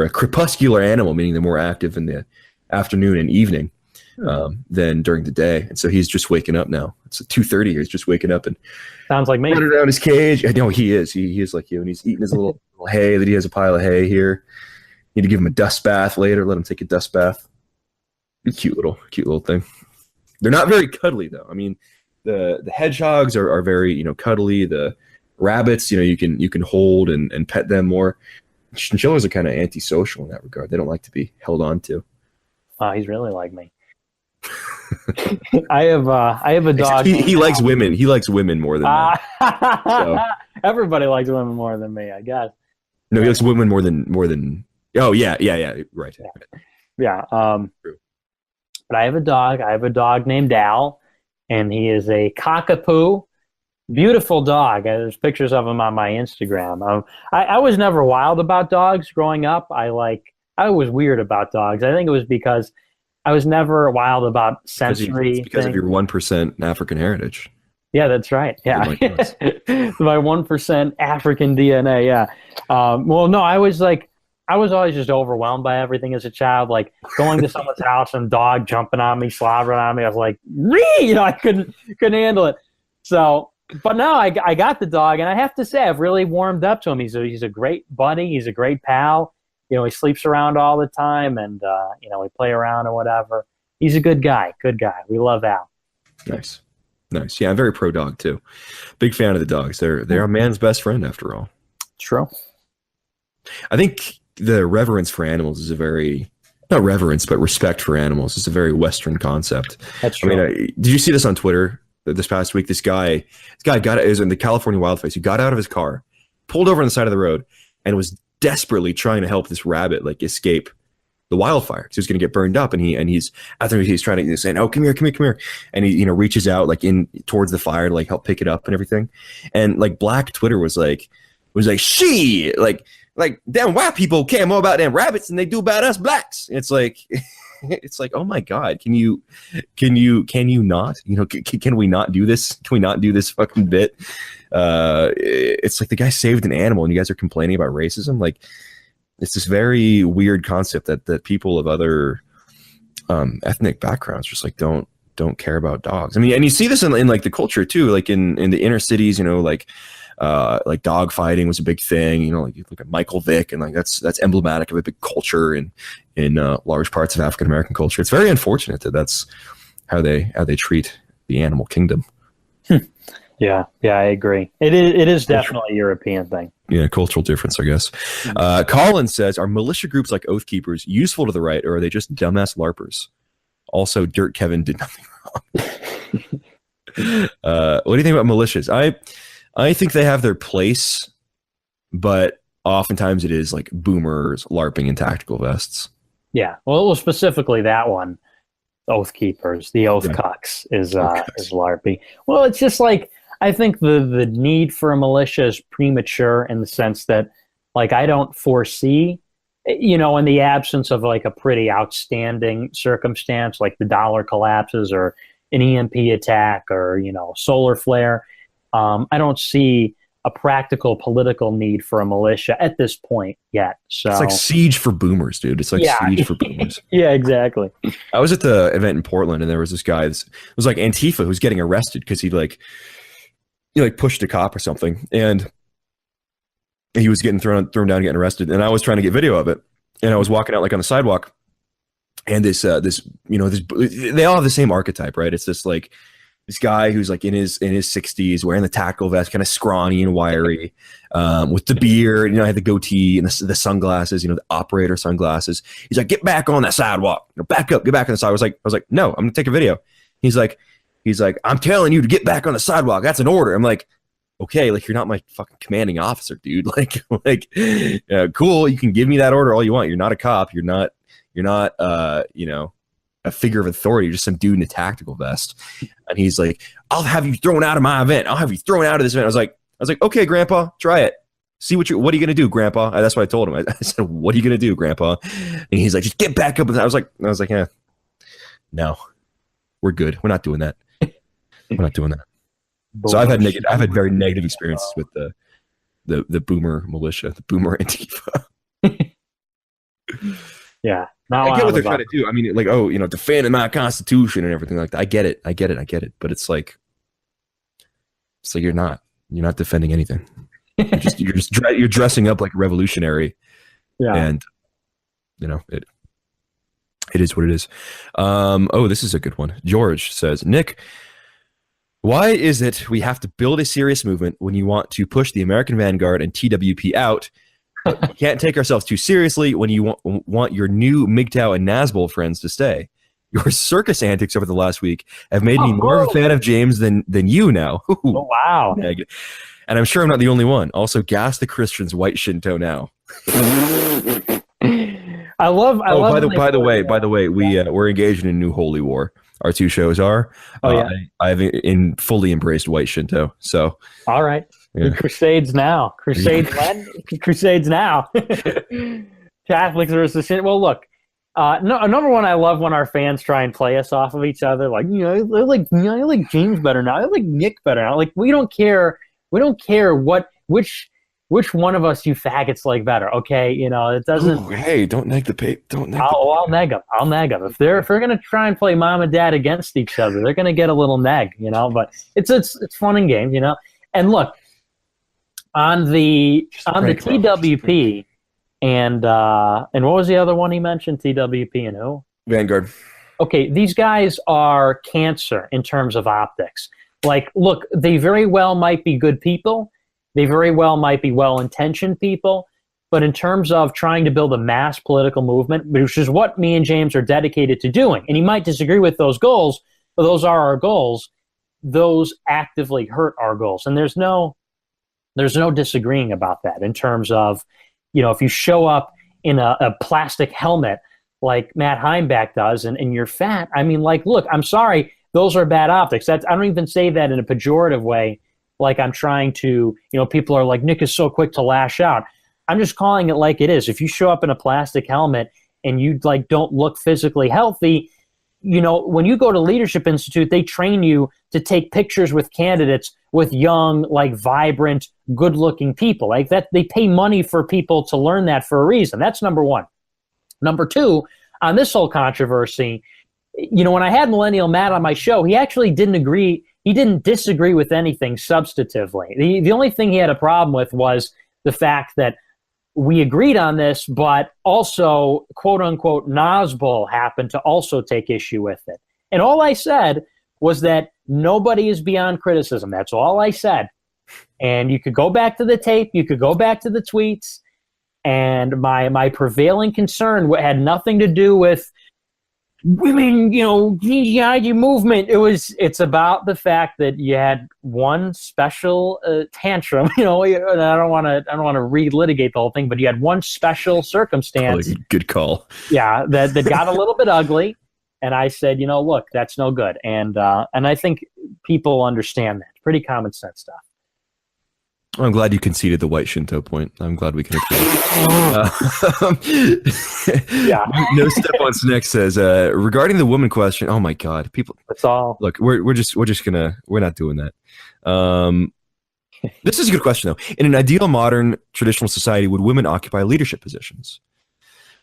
a crepuscular animal, meaning they're more active in the afternoon and evening than during the day. And so he's just waking up now. It's 2:30. He's just waking up and sounds like me. Running around his cage. I know he is. He is like you, and he's eating his little hay that he has a pile of hay here. Need to give him a dust bath later. Let him take a dust bath. Cute little thing. They're not very cuddly though. I mean, the hedgehogs are very cuddly. The rabbits, you can hold and pet them more. Chinchillas are kind of antisocial in that regard. They don't like to be held on to. He's really like me. I have a dog. He likes women. He likes women more than men. So. Everybody likes women more than me, I guess. No, he likes women more than. Oh yeah, right. Yeah. But I have a dog. I have a dog named Al, and he is a cockapoo. Beautiful dog. There's pictures of him on my Instagram. I was never wild about dogs growing up. I was weird about dogs. I think it was because I was never wild about sensory. Because of your 1% African heritage. Yeah, that's right. Yeah, my 1% African DNA. Yeah. Well, no, I was always just overwhelmed by everything as a child. Like going to someone's house and dog jumping on me, slobbering on me. I was like, I couldn't handle it. So. But now I got the dog, and I have to say I've really warmed up to him. He's a great buddy. He's a great pal. He sleeps around all the time, and we play around or whatever. He's a good guy. We love Al. Nice. Yeah, I'm very pro dog too. Big fan of the dogs. They're a man's best friend after all. True. I think the reverence for animals is not reverence, but respect for animals is a very Western concept. That's true. I mean, did you see this on Twitter? This past week, this guy is in the California wildfires. He got out of his car, pulled over on the side of the road, and was desperately trying to help this rabbit escape the wildfire because he was going to get burned up. And he's trying to saying, "Oh, come here," and he reaches out in towards the fire to help pick it up and everything. And Black Twitter was like, "She damn white people care more about them rabbits than they do about us blacks." It's like. It's like, oh my God, can you not, can we not do this? Can we not do this fucking bit? It's like the guy saved an animal and you guys are complaining about racism. It's this very weird concept that people of other ethnic backgrounds just don't care about dogs. I mean, and you see this in the culture too, in the inner cities, dog fighting was a big thing, you look at Michael Vick and that's emblematic of a big culture in large parts of African American culture. It's very unfortunate that's how they treat the animal kingdom. Yeah, I agree. It is definitely a European thing. cultural difference, I guess. Colin says, are militia groups like Oath Keepers useful to the right, or are they just dumbass LARPers? Also, Dirt Kevin did nothing wrong. What do you think about militias? I think they have their place, but oftentimes it is like boomers LARPing in tactical vests. Yeah, well, specifically that one, Oath Keepers, the Oath Cucks is LARPing. Well, it's just like, I think the need for a militia is premature in the sense that, like, I don't foresee, in the absence of like a pretty outstanding circumstance, like the dollar collapses or an EMP attack or, solar flare, I don't see a practical political need for a militia at this point yet. So it's like Siege for boomers, dude. It's like Siege for boomers. Yeah, exactly. I was at the event in Portland, and there was this guy. It was like Antifa, who's getting arrested because he pushed a cop or something, and he was getting thrown down, getting arrested. And I was trying to get video of it, and I was walking out like on the sidewalk, and this they all have the same archetype, right? It's just like this guy who's like in his 60s, wearing the tactical vest, kind of scrawny and wiry, with the beard, had the goatee and the sunglasses, the operator sunglasses. He's like, get back on that sidewalk, back up, get back on the sidewalk. I was like, no, I'm gonna take a video. He's like, I'm telling you to get back on the sidewalk. That's an order. I'm like, okay, like you're not my fucking commanding officer, dude. Cool. You can give me that order all you want. You're not a cop. You're not a figure of authority. You're just some dude in a tactical vest. And he's like, I'll have you thrown out of my event. I'll have you thrown out of this event. I was like, okay, Grandpa, try it. See what are you going to do, Grandpa? That's what I told him. I said, what are you going to do, Grandpa? And he's like, just get back up. I was like, yeah, no, we're good. We're not doing that. We're not doing that. So I've had very negative experiences with the boomer militia, the boomer Antifa. Yeah. I get what they're trying to do. I mean, like, defending my Constitution and everything like that. I get it. But it's like you're not defending anything. You're dressing up like a revolutionary. Yeah. And it is what it is. This is a good one. George says, Nick, why is it we have to build a serious movement when you want to push the American Vanguard and TWP out? But we can't take ourselves too seriously when you want your new MGTOW and Nazbol friends to stay. Your circus antics over the last week have made me more of a fan of James than you now. Ooh, wow. Negative. And I'm sure I'm not the only one. Also, gas the Christians, white Shinto now. I love. By the way, we're engaged in a new holy war. Our two shows are. I've fully embraced white Shinto. So. All right. Yeah. Crusades now. Crusades when? Crusades now. Catholics versus Shinto. Well, look. Number one, I love when our fans try and play us off of each other. Like, I like James better now. I like Nick better now. Like, we don't care. We don't care which one of us you faggots like better. Okay, it doesn't. Ooh, hey, don't neg the pape. Don't neg. I'll neg them. I'll neg them. If they're gonna try and play mom and dad against each other, they're gonna get a little neg. But it's fun and games. And look, on the TWP. And what was the other one he mentioned? TWP and who? Vanguard. Okay, these guys are cancer in terms of optics. Like, look, they very well might be good people. They very well might be well-intentioned people. But in terms of trying to build a mass political movement, which is what me and James are dedicated to doing, and you might disagree with those goals, but those are our goals, those actively hurt our goals. And there's no disagreeing about that in terms of, if you show up in a plastic helmet like Matt Heimbach does and you're fat, I mean, like, look, I'm sorry, those are bad optics. I don't even say that in a pejorative way, like I'm trying to, people are like, Nick is so quick to lash out. I'm just calling it like it is. If you show up in a plastic helmet and you don't look physically healthy, when you go to Leadership Institute, they train you to take pictures with candidates with young, vibrant, good-looking people. Like that, they pay money for people to learn that for a reason. That's number one. Number two, on this whole controversy, when I had Millennial Matt on my show, he actually didn't agree. He didn't disagree with anything substantively. The only thing he had a problem with was the fact that we agreed on this, but also, quote unquote, Nazbol happened to also take issue with it. And all I said was that nobody is beyond criticism. That's all I said. And you could go back to the tape, you could go back to the tweets, and my prevailing concern had nothing to do with women, DEI movement. It's about the fact that you had one special tantrum, and I don't want to relitigate the whole thing, but you had one special circumstance. Probably good call. Yeah, that got a little bit ugly, and I said, look, that's no good, and I think people understand that. Pretty common sense stuff. I'm glad you conceded the white Shinto point. I'm glad we can agree. Yeah. No Step on Next says regarding the woman question. Oh my God, people. That's all. Look, we're not doing that. This is a good question though. In an ideal modern traditional society, would women occupy leadership positions?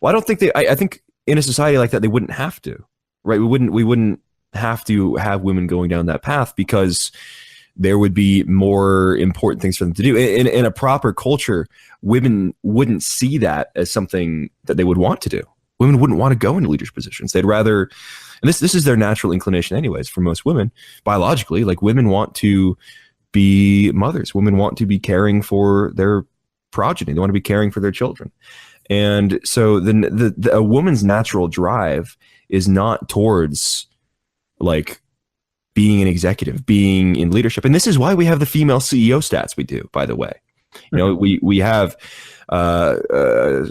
Well, I don't think I think in a society like that they wouldn't have to, right? We wouldn't have to have women going down that path because there would be more important things for them to do. In a proper culture, women wouldn't see that as something that they would want to do. Women wouldn't want to go into leadership positions. They'd rather, and this is their natural inclination anyways, for most women, biologically, like women want to be mothers. Women want to be caring for their progeny. They want to be caring for their children. And so a woman's natural drive is not towards like being an executive, being in leadership. And this is why we have the female CEO stats we do, by the way. We have a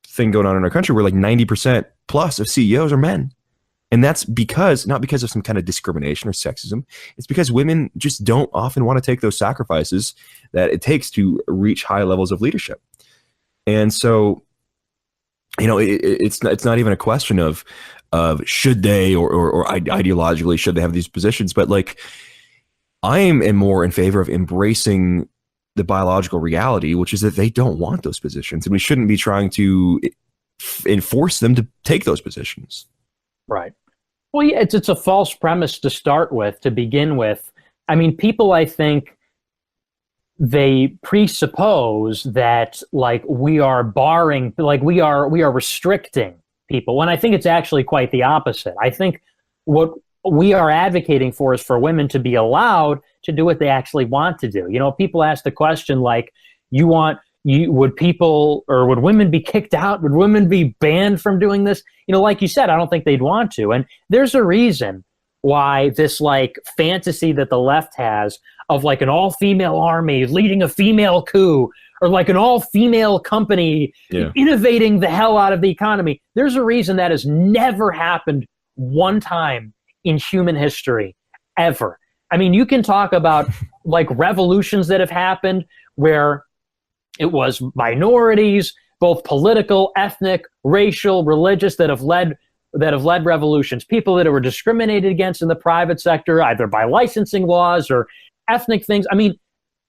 thing going on in our country where like 90% plus of CEOs are men. And that's not because of some kind of discrimination or sexism. It's because women just don't often want to take those sacrifices that it takes to reach high levels of leadership. And so, it's not even a question of should they or ideologically should they have these positions, but like I am more in favor of embracing the biological reality, which is that they don't want those positions, and we shouldn't be trying to enforce them to take those positions. Right. Well, yeah, it's a false premise to start with, to begin with. I mean, people, I think, they presuppose that like we are barring, like we are restricting people, when I think it's actually quite the opposite. I think what we are advocating for is for women to be allowed to do what they actually want to do. People ask the question like, would women be kicked out? Would women be banned from doing this? Like you said, I don't think they'd want to. And there's a reason why this like fantasy that the left has of like an all-female army leading a female coup, or like an all-female company innovating the hell out of the economy. There's a reason that has never happened one time in human history, ever. I mean, you can talk about like revolutions that have happened where it was minorities, both political, ethnic, racial, religious, that have led revolutions. People that were discriminated against in the private sector, either by licensing laws or ethnic things. I mean,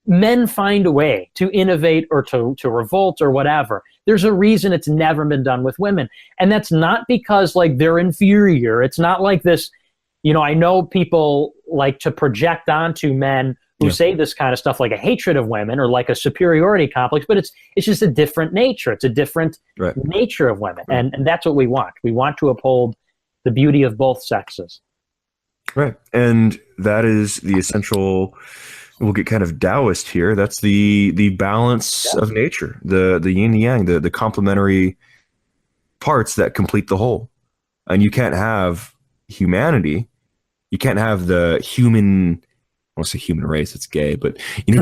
men find a way to innovate or to revolt or whatever. There's a reason it's never been done with women. And that's not because like they're inferior. It's not like this, I know people like to project onto men who say this kind of stuff like a hatred of women or like a superiority complex, but it's just a different nature. It's a different nature of women. Right. And that's what we want. We want to uphold the beauty of both sexes. Right. And that is the essential, we'll get kind of Taoist here. That's the balance of nature, the yin yang, the complementary parts that complete the whole. And you can't have humanity. You can't have the human, I won't say human race, it's gay, but you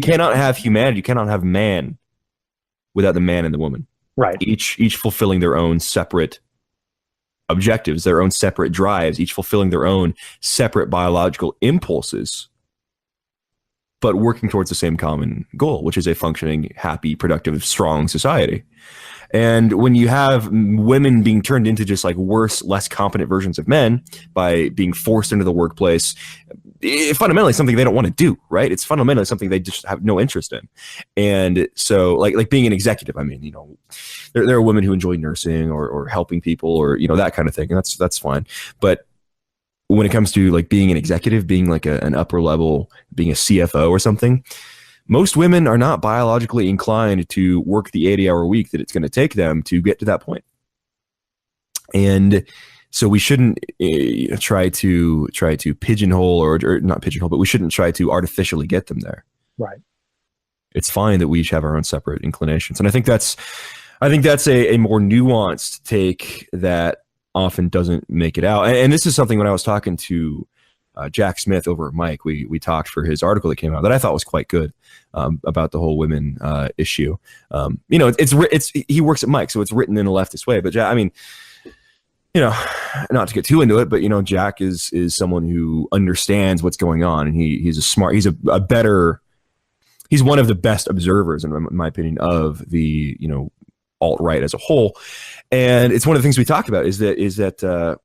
cannot have humanity. You cannot have man without the man and the woman. Right. Each fulfilling their own separate objectives, their own separate drives, each fulfilling their own separate biological impulses, but working towards the same common goal, which is a functioning, happy, productive, strong society. And when you have women being turned into just like worse, less competent versions of men by being forced into the workplace, it's fundamentally something they don't want to do, right? It's fundamentally something they just have no interest in. And so like being an executive, I mean, there are women who enjoy nursing or helping people or, that kind of thing. And that's fine. But when it comes to like being an executive, being like an upper level, being a CFO or something, most women are not biologically inclined to work the 80-hour week that it's going to take them to get to that point. And so we shouldn't try to pigeonhole or not pigeonhole, but we shouldn't try to artificially get them there. Right. It's fine that we each have our own separate inclinations. And I think that's a more nuanced take that often doesn't make it out. And this is something when I was talking to Jack Smith over at Mike, we talked for his article that came out that I thought was quite good about the whole women issue. It's he works at Mike, so it's written in a leftist way. But I mean, not to get too into it, but Jack is someone who understands what's going on, and he's one of the best observers, in my opinion, of the alt-right as a whole. And it's one of the things we talk about is that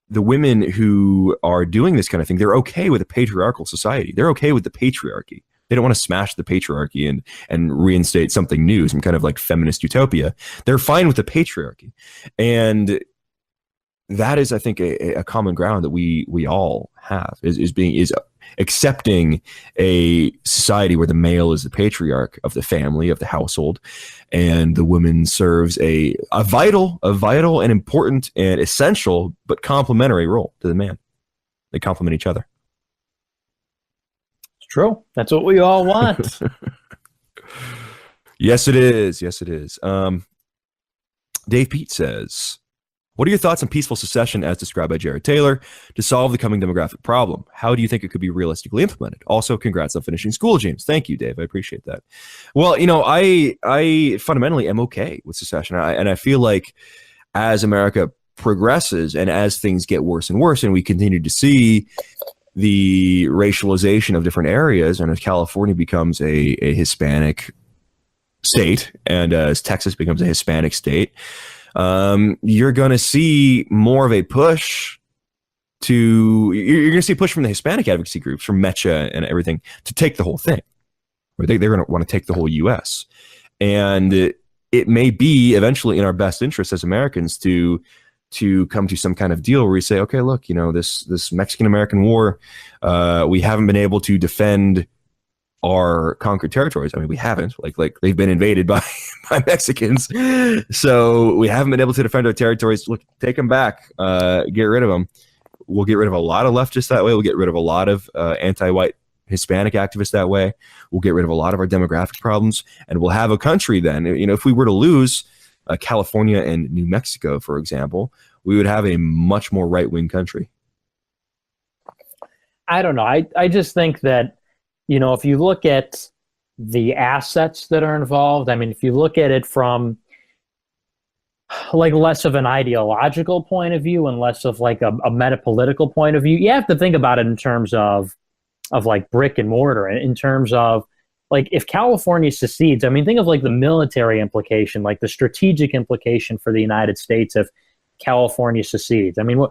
the women who are doing this kind of thing, they're okay with a patriarchal society. They're okay with the patriarchy. They don't want to smash the patriarchy and reinstate something new, some kind of like feminist utopia. They're fine with the patriarchy. And that is, I think, a common ground that we all have is accepting a society where the male is the patriarch of the family, of the household, and the woman serves a vital and important and essential but complementary role to the man. They complement each other. It's true. That's what we all want. Yes, it is. Yes, it is. Dave Pete says, what are your thoughts on peaceful secession as described by Jared Taylor to solve the coming demographic problem? How do you think it could be realistically implemented? Also, congrats on finishing school, James. Thank you, Dave. I appreciate that. Well, I fundamentally am okay with secession. And I feel like as America progresses and as things get worse and worse, and we continue to see the racialization of different areas, and as California becomes a Hispanic state, and as Texas becomes a Hispanic state, you're going to see more of a push you're going to see a push from the Hispanic advocacy groups, from MECHA and everything, to take the whole thing. They're going to want to take the whole U.S. And it may be eventually in our best interest as Americans to come to some kind of deal where we say, okay, look, this Mexican-American war, we haven't been able to defend our conquered territories. I mean, we haven't, like they've been invaded by Mexicans. So we haven't been able to defend our territories. Look, take them back, get rid of them. We'll get rid of a lot of leftists that way. We'll get rid of a lot of anti-white Hispanic activists that way. We'll get rid of a lot of our demographic problems, and we'll have a country then. If we were to lose California and New Mexico, for example, we would have a much more right-wing country. I don't know. I just think that, if you look at the assets that are involved, I mean, if you look at it from like less of an ideological point of view and less of like a metapolitical point of view, you have to think about it in terms of like brick and mortar, and in terms of like if California secedes, I mean, think of like the military implication, like the strategic implication for the United States if California secedes. I mean,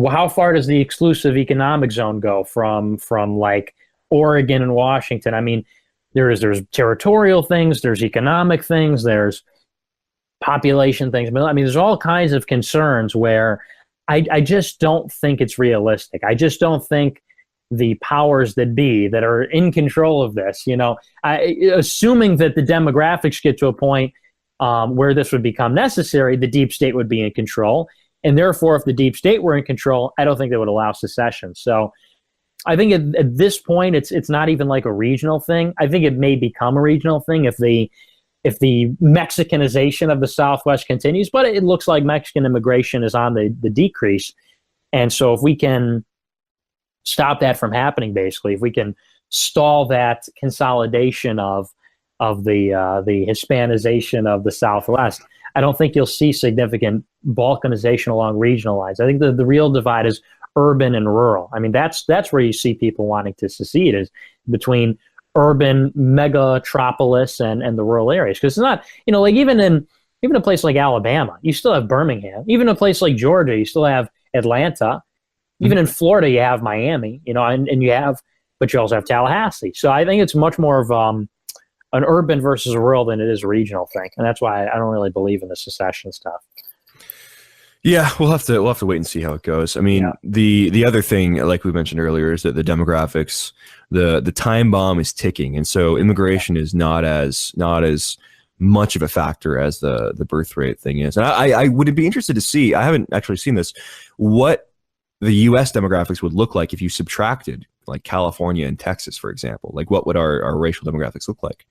how far does the exclusive economic zone go from like Oregon and Washington? I mean, there's territorial things, there's economic things, there's population things. I mean, there's all kinds of concerns where I just don't think it's realistic. I just don't think the powers that be that are in control of this, assuming that the demographics get to a point where this would become necessary, the deep state would be in control. And therefore, if the deep state were in control, I don't think they would allow secession. So I think at this point, it's not even like a regional thing. I think it may become a regional thing if the Mexicanization of the Southwest continues, but it looks like Mexican immigration is on the decrease. And so if we can stop that from happening, basically, if we can stall that consolidation of the Hispanization of the Southwest, I don't think you'll see significant balkanization along regional lines. I think the real divide is urban and rural. I mean, that's where you see people wanting to secede, is between urban megatropolis and the rural areas. Because it's not, like even a place like Alabama, you still have Birmingham. Even a place like Georgia, you still have Atlanta. Even in Florida, you have Miami, but you also have Tallahassee. So I think it's much more of an urban versus rural than it is a regional thing. And that's why I don't really believe in the secession stuff. Yeah, we'll have to wait and see how it goes. I mean, the other thing, like we mentioned earlier, is that the demographics, the time bomb is ticking, and so immigration is not as much of a factor as the birth rate thing is. And I would be interested to see. I haven't actually seen this. What the U.S. demographics would look like if you subtracted like California and Texas, for example, like what would our racial demographics look like?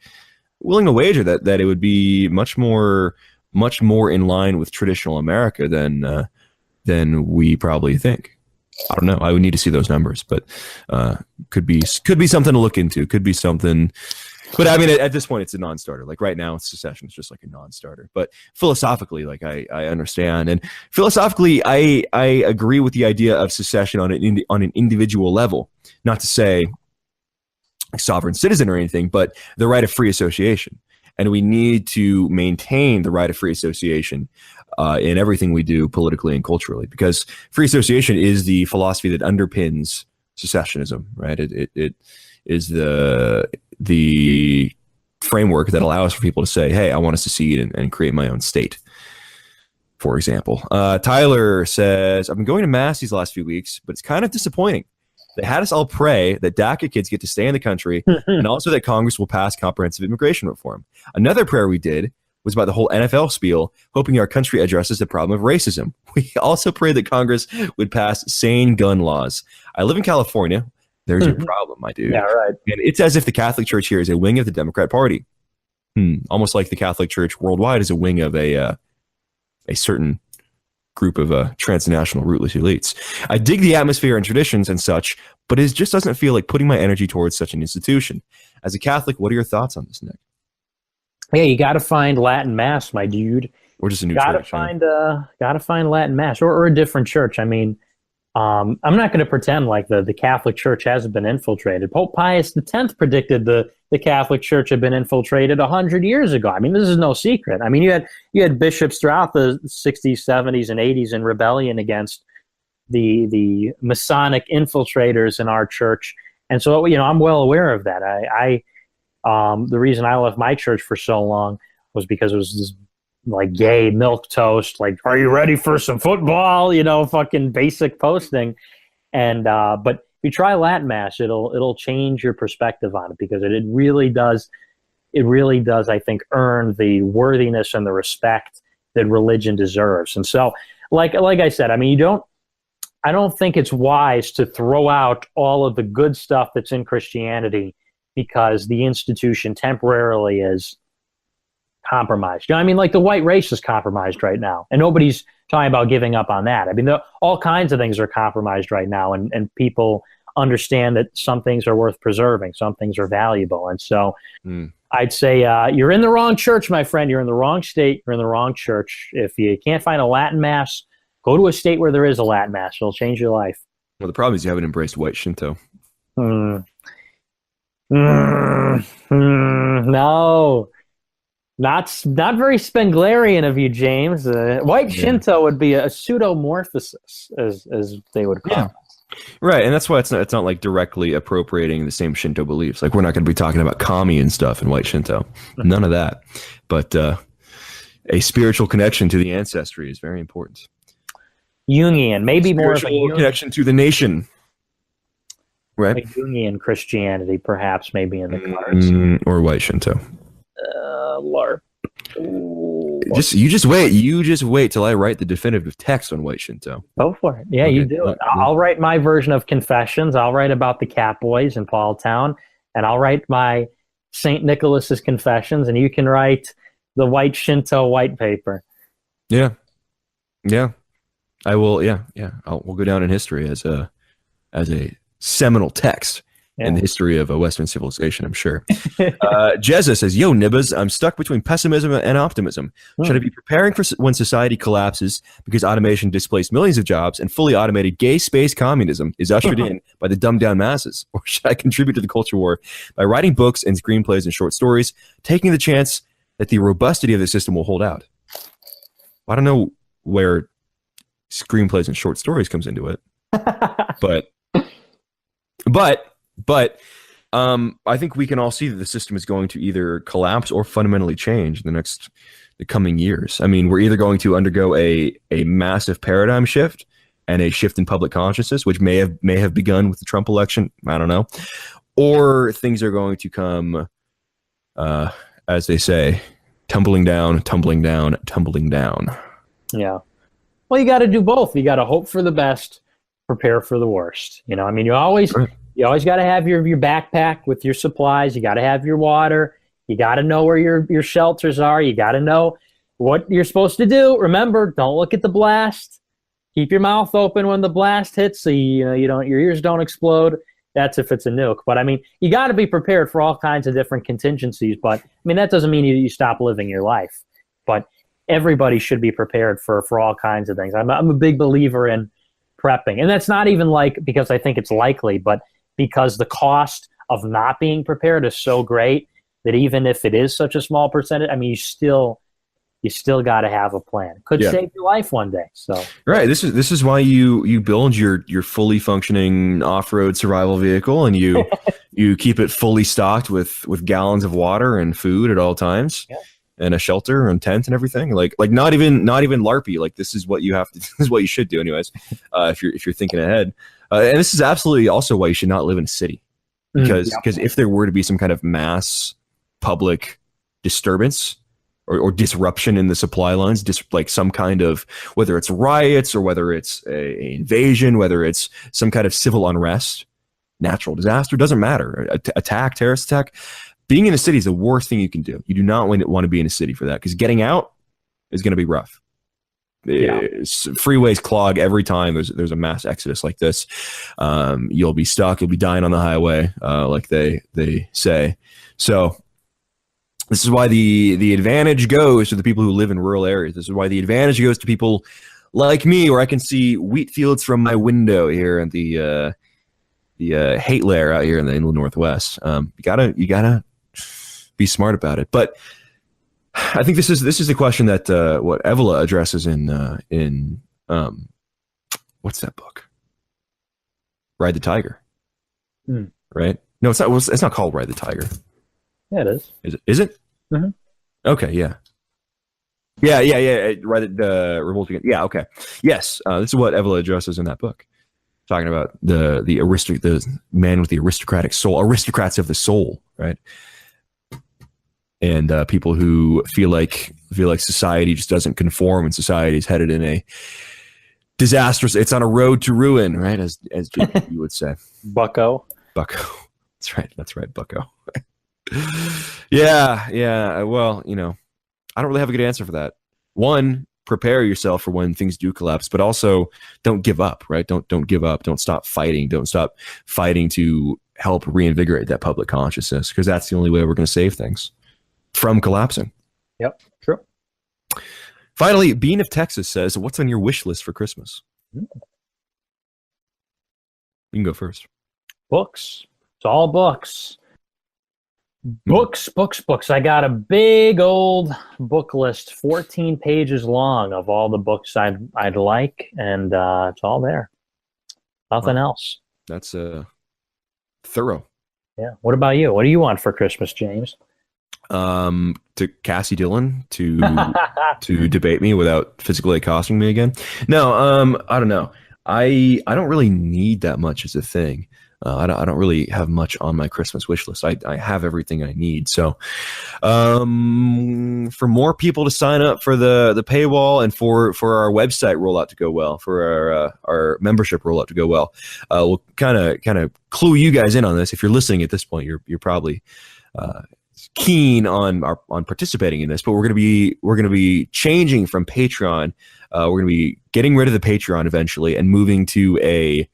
Willing to wager that it would be much more in line with traditional America than we probably think. I don't know. I would need to see those numbers, but could be something to look into. Could be something. But I mean, at this point, it's a non-starter. Like right now, secession is just like a non-starter. But philosophically, like I understand, and philosophically, I agree with the idea of secession on an individual level. Not to say sovereign citizen or anything, but the right of free association. And we need to maintain the right of free association in everything we do politically and culturally, because free association is the philosophy that underpins secessionism, right? It is the framework that allows for people to say, hey, I want to secede and create my own state, for example. Tyler says, I've been going to Mass these last few weeks, but it's kind of disappointing. They had us all pray that DACA kids get to stay in the country and also that Congress will pass comprehensive immigration reform. Another prayer we did was about the whole NFL spiel, hoping our country addresses the problem of racism. We also prayed that Congress would pass sane gun laws. I live in California. There's your problem, my dude. Yeah, right. And it's as if the Catholic Church here is a wing of the Democrat Party. Almost like the Catholic Church worldwide is a wing of a certain group of transnational rootless elites. I dig the atmosphere and traditions and such, but it just doesn't feel like putting my energy towards such an institution. As a Catholic, what are your thoughts on this, Nick? Yeah, you got to find Latin Mass, my dude. Or just a new Gotta church. find Latin Mass or a different church. I mean, I'm not going to pretend like the Catholic Church hasn't been infiltrated. Pope Pius X predicted the Catholic Church had been infiltrated 100 years ago. I mean, this is no secret. I mean, you had bishops throughout the 60s, 70s, and 80s in rebellion against the Masonic infiltrators in our church, and so I'm well aware of that. The reason I left my church for so long was because it was this like gay milquetoast, like, are you ready for some football? Fucking basic posting. And but if you try Latin Mass, it'll change your perspective on it, because it really does, I think, earn the worthiness and the respect that religion deserves. And so, like I said, I mean, I don't think it's wise to throw out all of the good stuff that's in Christianity because the institution temporarily is compromised. I mean, like the white race is compromised right now, and nobody's talking about giving up on that. I mean, all kinds of things are compromised right now, and people understand that some things are worth preserving, some things are valuable. And so I'd say you're in the wrong church, my friend. You're in the wrong state. You're in the wrong church. If you can't find a Latin Mass, go to a state where there is a Latin Mass. It'll change your life. Well, the problem is you haven't embraced white Shinto. No, not very Spenglerian of you, James. White Shinto would be a pseudomorphosis, as they would call it. Right, and that's why it's not like directly appropriating the same Shinto beliefs. Like, we're not going to be talking about kami and stuff in white Shinto. None of that. But a spiritual connection to the ancestry is very important. Jungian, maybe more of a connection to the nation. Right. Like Jungian Christianity, perhaps, maybe in the cards. Or white Shinto. LARP. You just wait till I write the definitive text on white Shinto. Go for it. Yeah, okay. You do it. I'll write my version of Confessions. I'll write about the Catboys in Paultown, and I'll write my St. Nicholas's Confessions, and you can write the white Shinto white paper. Yeah. I will. Yeah. We'll go down in history as a seminal text in the history of Western civilization, I'm sure. Jezza says, yo, Nibbas, I'm stuck between pessimism and optimism. Should I be preparing for when society collapses because automation displaced millions of jobs and fully automated gay space communism is ushered in by the dumbed-down masses? Or should I contribute to the culture war by writing books and screenplays and short stories, taking the chance that the robustity of the system will hold out? I don't know where screenplays and short stories comes into it, but I think we can all see that the system is going to either collapse or fundamentally change in the coming years. I mean, we're either going to undergo a massive paradigm shift and a shift in public consciousness, which may have begun with the Trump election. I don't know, or things are going to come, as they say, tumbling down. Yeah. Well, you got to do both. You got to hope for the best, prepare for the worst. I mean, you always You always got to have your backpack with your supplies. You got to have your water. You got to know where your shelters are. You got to know what you're supposed to do. Remember, don't look at the blast. Keep your mouth open when the blast hits, so your ears don't explode. That's if it's a nuke. But I mean, you got to be prepared for all kinds of different contingencies. But I mean, that doesn't mean you stop living your life. But everybody should be prepared for all kinds of things. I'm a big believer in prepping, and that's not even like because I think it's likely, but because the cost of not being prepared is so great that even if it is such a small percentage, I mean, you still got to have a plan. Could save your life one day. So right, this is why you build your fully functioning off-road survival vehicle, and you you keep it fully stocked with gallons of water and food at all times, and a shelter and tent and everything. Like not even LARPy. Like this is what you have to. This is what you should do, anyways. If you're thinking ahead, and this is absolutely also why you should not live in a city, because if there were to be some kind of mass public disturbance or disruption in the supply lines, like some kind of, whether it's riots or whether it's a invasion, whether it's some kind of civil unrest, natural disaster, doesn't matter. Attack, terrorist attack. Being in a city is the worst thing you can do. You do not want to be in a city for that, because getting out is going to be rough. Freeways clog every time there's a mass exodus like this. You'll be stuck. You'll be dying on the highway, like they say. So this is why the advantage goes to the people who live in rural areas. This is why the advantage goes to people like me, where I can see wheat fields from my window here at the hate lair out here in the inland Northwest. You gotta be smart about it. But I think this is the question that what Evola addresses in what's that book? Ride the Tiger. Right? No, it's not. It's not called Ride the Tiger. Yeah, it is. Is it? Mm-hmm. Okay, yeah. Right, Revolt Against. Yeah, okay. Yes, this is what Evola addresses in that book, talking about the man with the aristocratic soul, aristocrats of the soul, right? And people who feel like society just doesn't conform, and society is headed in a disastrous. It's on a road to ruin, right? As you would say, Bucko. That's right, Bucko. Yeah. Well, I don't really have a good answer for that. One, prepare yourself for when things do collapse, but also don't give up, right? Don't give up. Don't stop fighting. Don't stop fighting to help reinvigorate that public consciousness, because that's the only way we're going to save things from collapsing. Yep, true. Finally, Bean of Texas says, what's on your wish list for Christmas? You can go first. Books. It's all books. Books. I got a big old book list, 14 pages long, of all the books I'd like, and it's all there. Nothing else. That's thorough. Yeah. What about you? What do you want for Christmas, James? To Cassie Dillon to debate me without physically accosting me again. No, I don't know. I don't really need that much as a thing. I don't really have much on my Christmas wish list. I have everything I need. So, for more people to sign up for the paywall, and for our website rollout to go well, for our membership rollout to go well, we'll kind of clue you guys in on this. If you're listening at this point, you're probably keen on participating in this. But we're gonna be changing from Patreon. We're gonna be getting rid of the Patreon eventually and moving to a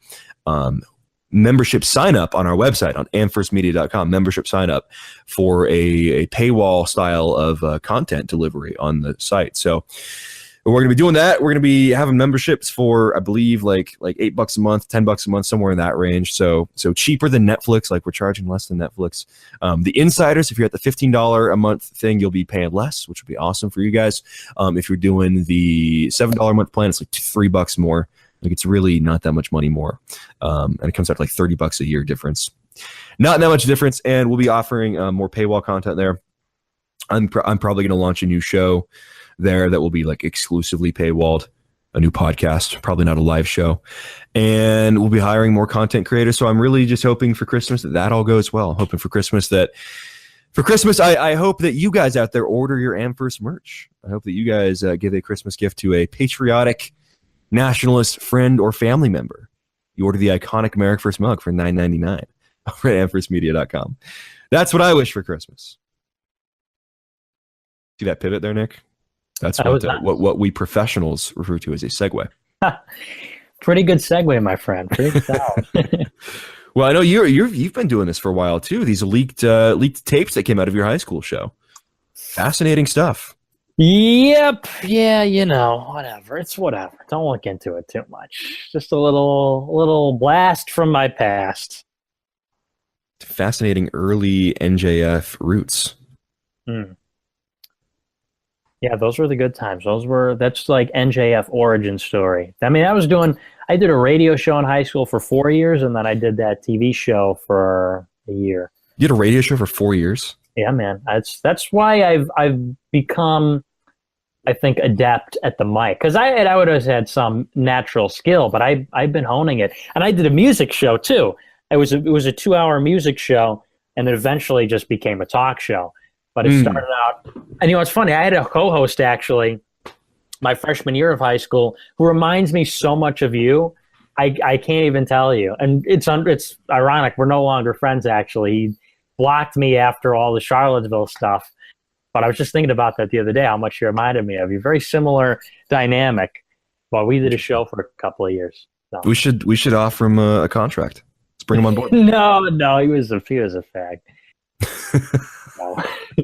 membership sign up on our website on amfirstmedia.com. Membership sign up for a paywall style of content delivery on the site. So we're going to be doing that. We're going to be having memberships for, I believe, like $8 a month, $10 a month, somewhere in that range. So cheaper than Netflix. Like, we're charging less than Netflix. The insiders, if you're at the $15 a month thing, you'll be paying less, which would be awesome for you guys. If you're doing the $7 a month plan, it's like $3 more. Like, it's really not that much money more. And it comes out to like $30 a year difference. Not that much difference. And we'll be offering more paywall content there. I'm probably going to launch a new show there that will be like exclusively paywalled, a new podcast, probably not a live show. And we'll be hiring more content creators. So I'm really just hoping for Christmas that all goes well. I'm hoping for Christmas I hope that you guys out there order your Amherst merch. I hope that you guys give a Christmas gift to a patriotic nationalist friend or family member. You order the iconic America First mug for $9.99 over at amherstmedia.com. That's what I wish for Christmas. See that pivot there, Nick? That's what we professionals refer to as a segue. Pretty good segue, my friend. Pretty solid. Well, I know you've been doing this for a while too. These leaked tapes that came out of your high school show. Fascinating stuff. Yep. Yeah, whatever. It's whatever. Don't look into it too much. Just a little blast from my past. Fascinating early NJF roots. Yeah, those were the good times. That's like NJF origin story. I mean, I did a radio show in high school for 4 years, and then I did that TV show for a year. You did a radio show for 4 years? Yeah, man. That's why I've become, I think, adept at the mic. Because I would have had some natural skill, but I've been honing it. And I did a music show too. It was a 2-hour music show, and it eventually just became a talk show. But it started out, and it's funny. I had a co-host actually, my freshman year of high school, who reminds me so much of you. I can't even tell you. And it's ironic. We're no longer friends. Actually, he blocked me after all the Charlottesville stuff. But I was just thinking about that the other day. How much you reminded me of you. Very similar dynamic. But we did a show for a couple of years. So. We should offer him a contract. Let's bring him on board. No, he was a fag. No.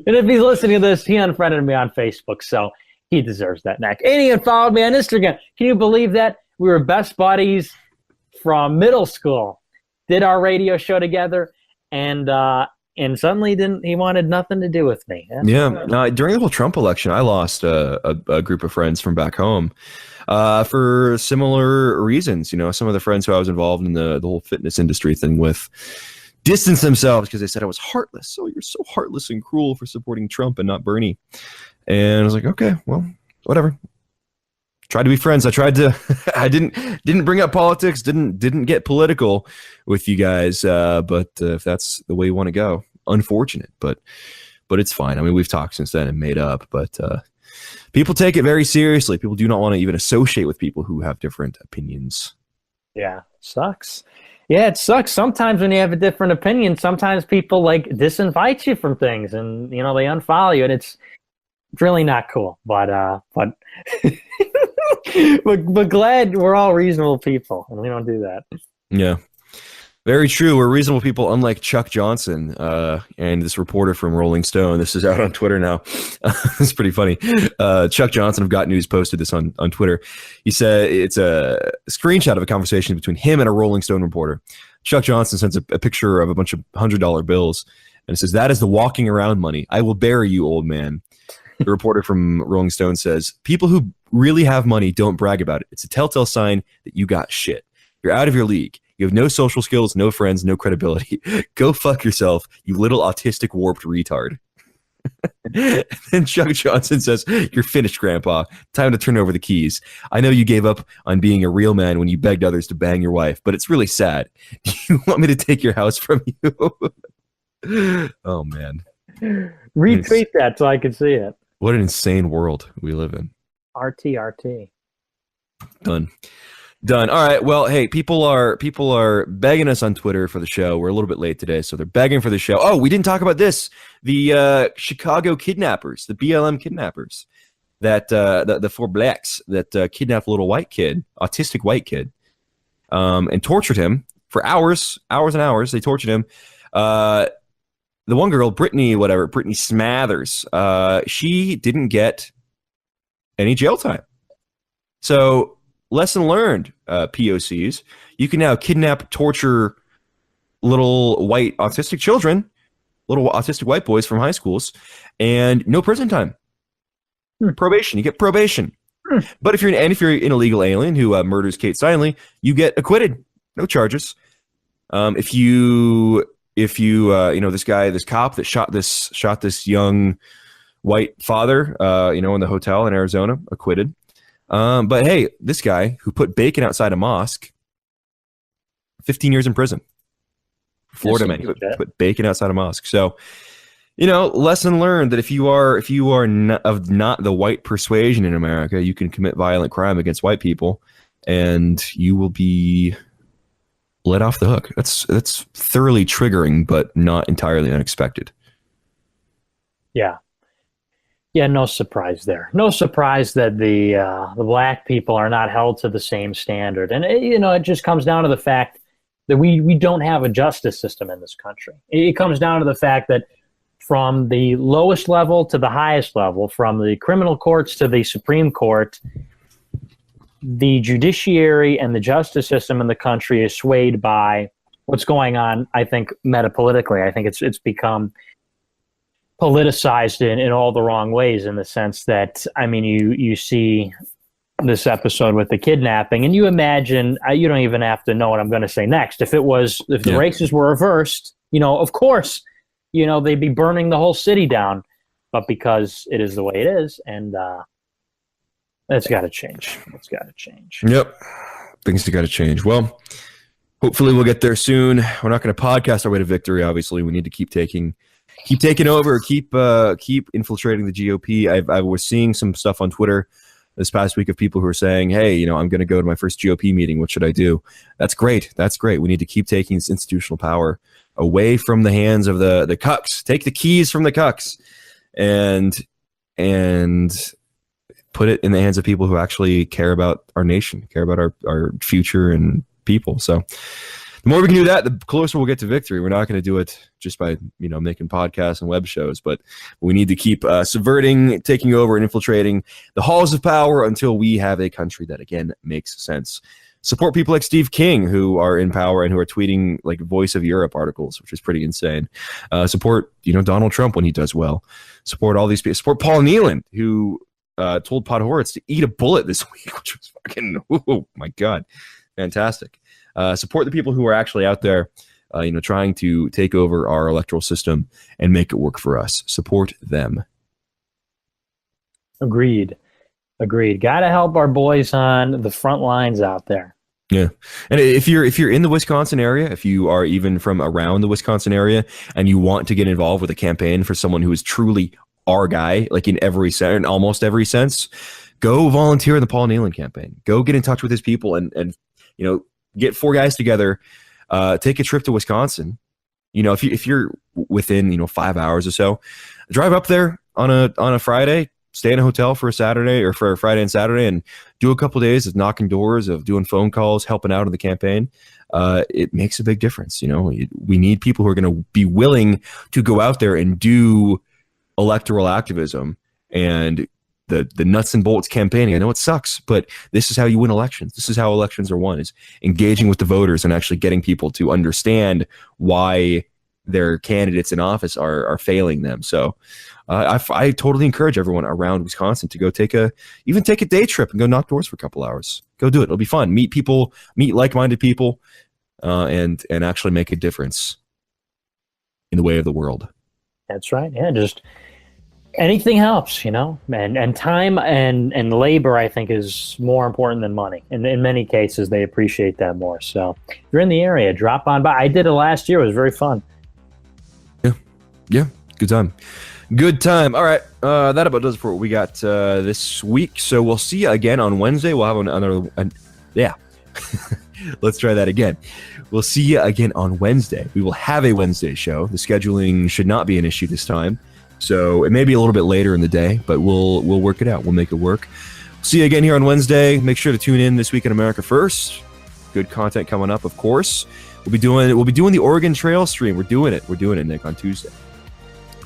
And if he's listening to this, he unfriended me on Facebook, so he deserves that neck. And he followed me on Instagram. Can you believe that? We were best buddies from middle school. Did our radio show together, and suddenly he wanted nothing to do with me. Yeah. During the whole Trump election, I lost a group of friends from back home for similar reasons. Some of the friends who I was involved in the whole fitness industry thing with distance themselves because they said I was heartless. Oh, you're so heartless and cruel for supporting Trump and not Bernie. And I was like, okay, well, whatever. Tried to be friends. I tried to. I didn't bring up politics. Didn't get political with you guys. But if that's the way you want to go, unfortunate. But it's fine. I mean, we've talked since then and made up. But people take it very seriously. People do not want to even associate with people who have different opinions. Yeah, sucks. Yeah, it sucks. Sometimes when you have a different opinion, sometimes people disinvite you from things, and they unfollow you, and it's really not cool. But but glad we're all reasonable people, and we don't do that. Yeah, very true. We're reasonable people, unlike Chuck Johnson and this reporter from Rolling Stone. This is out on Twitter now. It's pretty funny. Chuck Johnson of Got News posted this on Twitter. He said it's a screenshot of a conversation between him and a Rolling Stone reporter. Chuck Johnson sends a picture of a bunch of $100 bills, and it says, "That is the walking around money. I will bury you, old man." The reporter from Rolling Stone says, "People who really have money don't brag about it. It's a telltale sign that you got shit. You're out of your league. You have no social skills, no friends, no credibility. Go fuck yourself, you little autistic warped retard." And Chuck Johnson says, "You're finished, Grandpa. Time to turn over the keys. I know you gave up on being a real man when you begged others to bang your wife, but it's really sad. You want me to take your house from you?" Oh, man. Retweet that so I can see it. What an insane world we live in. RT. Done. All right. Well, hey, people are begging us on Twitter for the show. We're a little bit late today, so they're begging for the show. Oh, we didn't talk about this. The Chicago kidnappers, the BLM kidnappers, that the four blacks that kidnapped a little white kid, autistic white kid, and tortured him for hours and hours. They tortured him. The one girl, Brittany Smathers, she didn't get any jail time. So, lesson learned, POCs. You can now kidnap, torture little white autistic children, little autistic white boys from high schools, and no prison time. Probation. You get probation. But if you're an illegal alien who murders Kate Steinle, you get acquitted. No charges. If you this cop that shot this young white father, in the hotel in Arizona, acquitted. But hey, this guy who put bacon outside a mosque, 15 years in prison. Florida man, he put bacon outside a mosque. So, lesson learned that if you are not the white persuasion in America, you can commit violent crime against white people, and you will be let off the hook. That's thoroughly triggering, but not entirely unexpected. Yeah. Yeah, no surprise there. No surprise that the black people are not held to the same standard. And, it just comes down to the fact that we don't have a justice system in this country. It comes down to the fact that from the lowest level to the highest level, from the criminal courts to the Supreme Court, the judiciary and the justice system in the country is swayed by what's going on, I think, metapolitically. I think it's become politicized in all the wrong ways, in the sense that, I mean, you see this episode with the kidnapping, and you imagine, you don't even have to know what I'm going to say next. If the races were reversed, of course, they'd be burning the whole city down. But because it is the way it is, and that's got to change. It's got to change. Yep, things have got to change. Well, hopefully we'll get there soon. We're not going to podcast our way to victory. Obviously, we need to keep taking over, keep infiltrating the GOP. I was seeing some stuff on Twitter this past week of people who are saying, hey, I'm going to go to my first GOP meeting. What should I do? That's great. That's great. We need to keep taking this institutional power away from the hands of the cucks. Take the keys from the cucks and put it in the hands of people who actually care about our nation, care about our future and people. So the more we can do that, the closer we'll get to victory. We're not going to do it just by, making podcasts and web shows, but we need to keep subverting, taking over, and infiltrating the halls of power until we have a country that, again, makes sense. Support people like Steve King, who are in power and who are tweeting like Voice of Europe articles, which is pretty insane. Support, Donald Trump when he does well. Support all these people. Support Paul Nealon, who told Podhoretz to eat a bullet this week, which was fucking, oh my God, fantastic. Support the people who are actually out there, trying to take over our electoral system and make it work for us. Support them. Agreed. Got to help our boys on the front lines out there. Yeah. And if you're in the Wisconsin area, if you are even from around the Wisconsin area and you want to get involved with a campaign for someone who is truly our guy, like in almost every sense, go volunteer in the Paul Nealon campaign. Go get in touch with his people and get 4 guys together, take a trip to Wisconsin. If you're within 5 hours or so, drive up there on a Friday, stay in a hotel for a Saturday or for a Friday and Saturday, and do a couple of days of knocking doors, of doing phone calls, helping out in the campaign. It makes a big difference. We need people who are going to be willing to go out there and do electoral activism and the nuts and bolts campaigning. I know it sucks, but this is how you win elections. This is how elections are won, is engaging with the voters and actually getting people to understand why their candidates in office are failing them. So I totally encourage everyone around Wisconsin to go take a day trip and go knock doors for a couple hours. Go do it. It'll be fun. Meet people, meet like-minded people, and actually make a difference in the way of the world. That's right. Yeah, just anything helps, and time and labor, I think, is more important than money. And in many cases, they appreciate that more. So if you're in the area, drop on by. I did it last year. It was very fun. Yeah. Good time. All right. That about does it for what we got this week. So we'll see you again on Wednesday. We'll have another. Let's try that again. We'll see you again on Wednesday. We will have a Wednesday show. The scheduling should not be an issue this time. So it may be a little bit later in the day, but we'll work it out. We'll make it work. See you again here on Wednesday. Make sure to tune in this week in America First. Good content coming up, of course. We'll be doing the Oregon Trail stream. We're doing it, Nick, on Tuesday.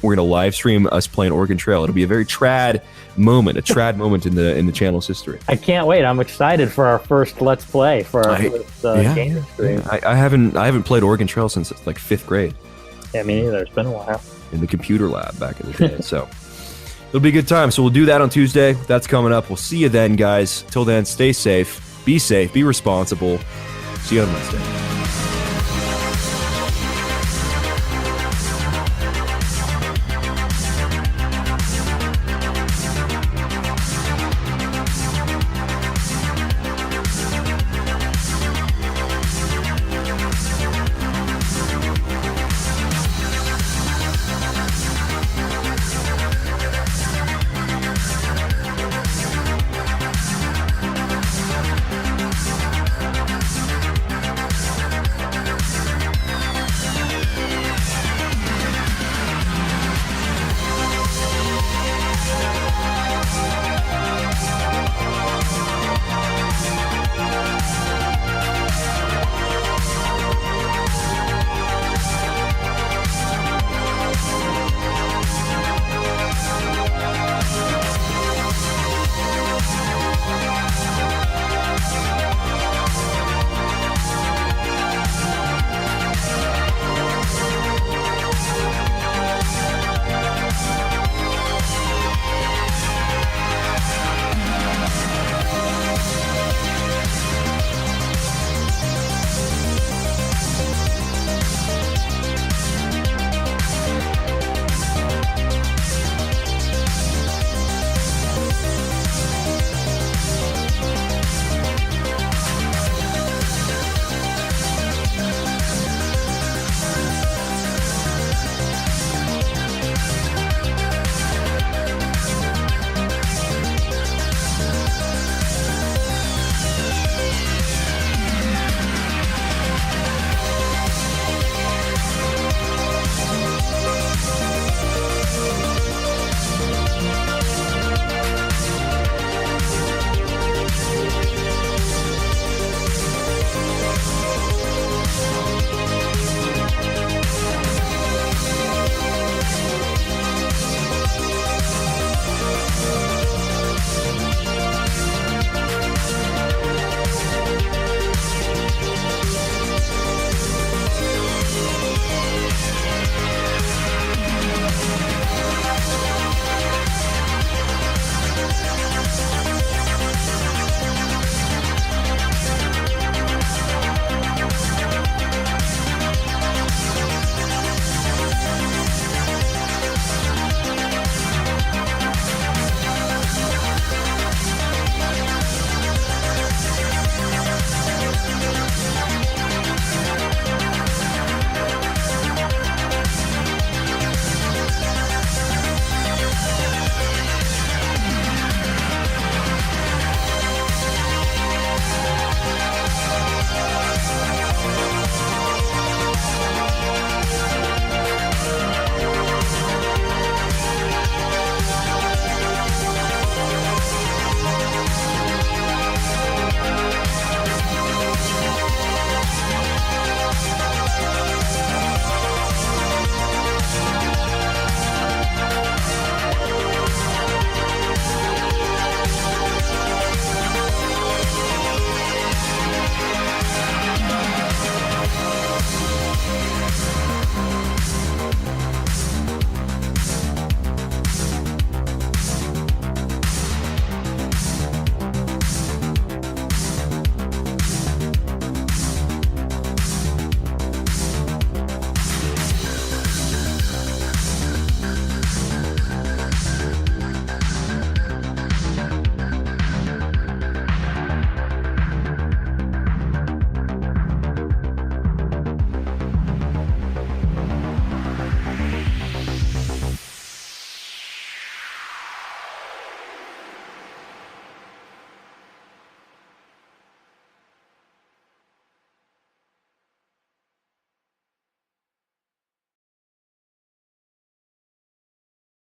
We're going to live stream us playing Oregon Trail. It'll be a very trad moment in the channel's history. I can't wait. I'm excited for our first Let's Play for our first game stream. I haven't played Oregon Trail since like 5th grade. Yeah, me neither. It's been a while. In the computer lab back in the day. So it'll be a good time. So we'll do that on Tuesday. That's coming up. We'll see you then, guys. Till then, stay safe, be responsible. See you on Wednesday.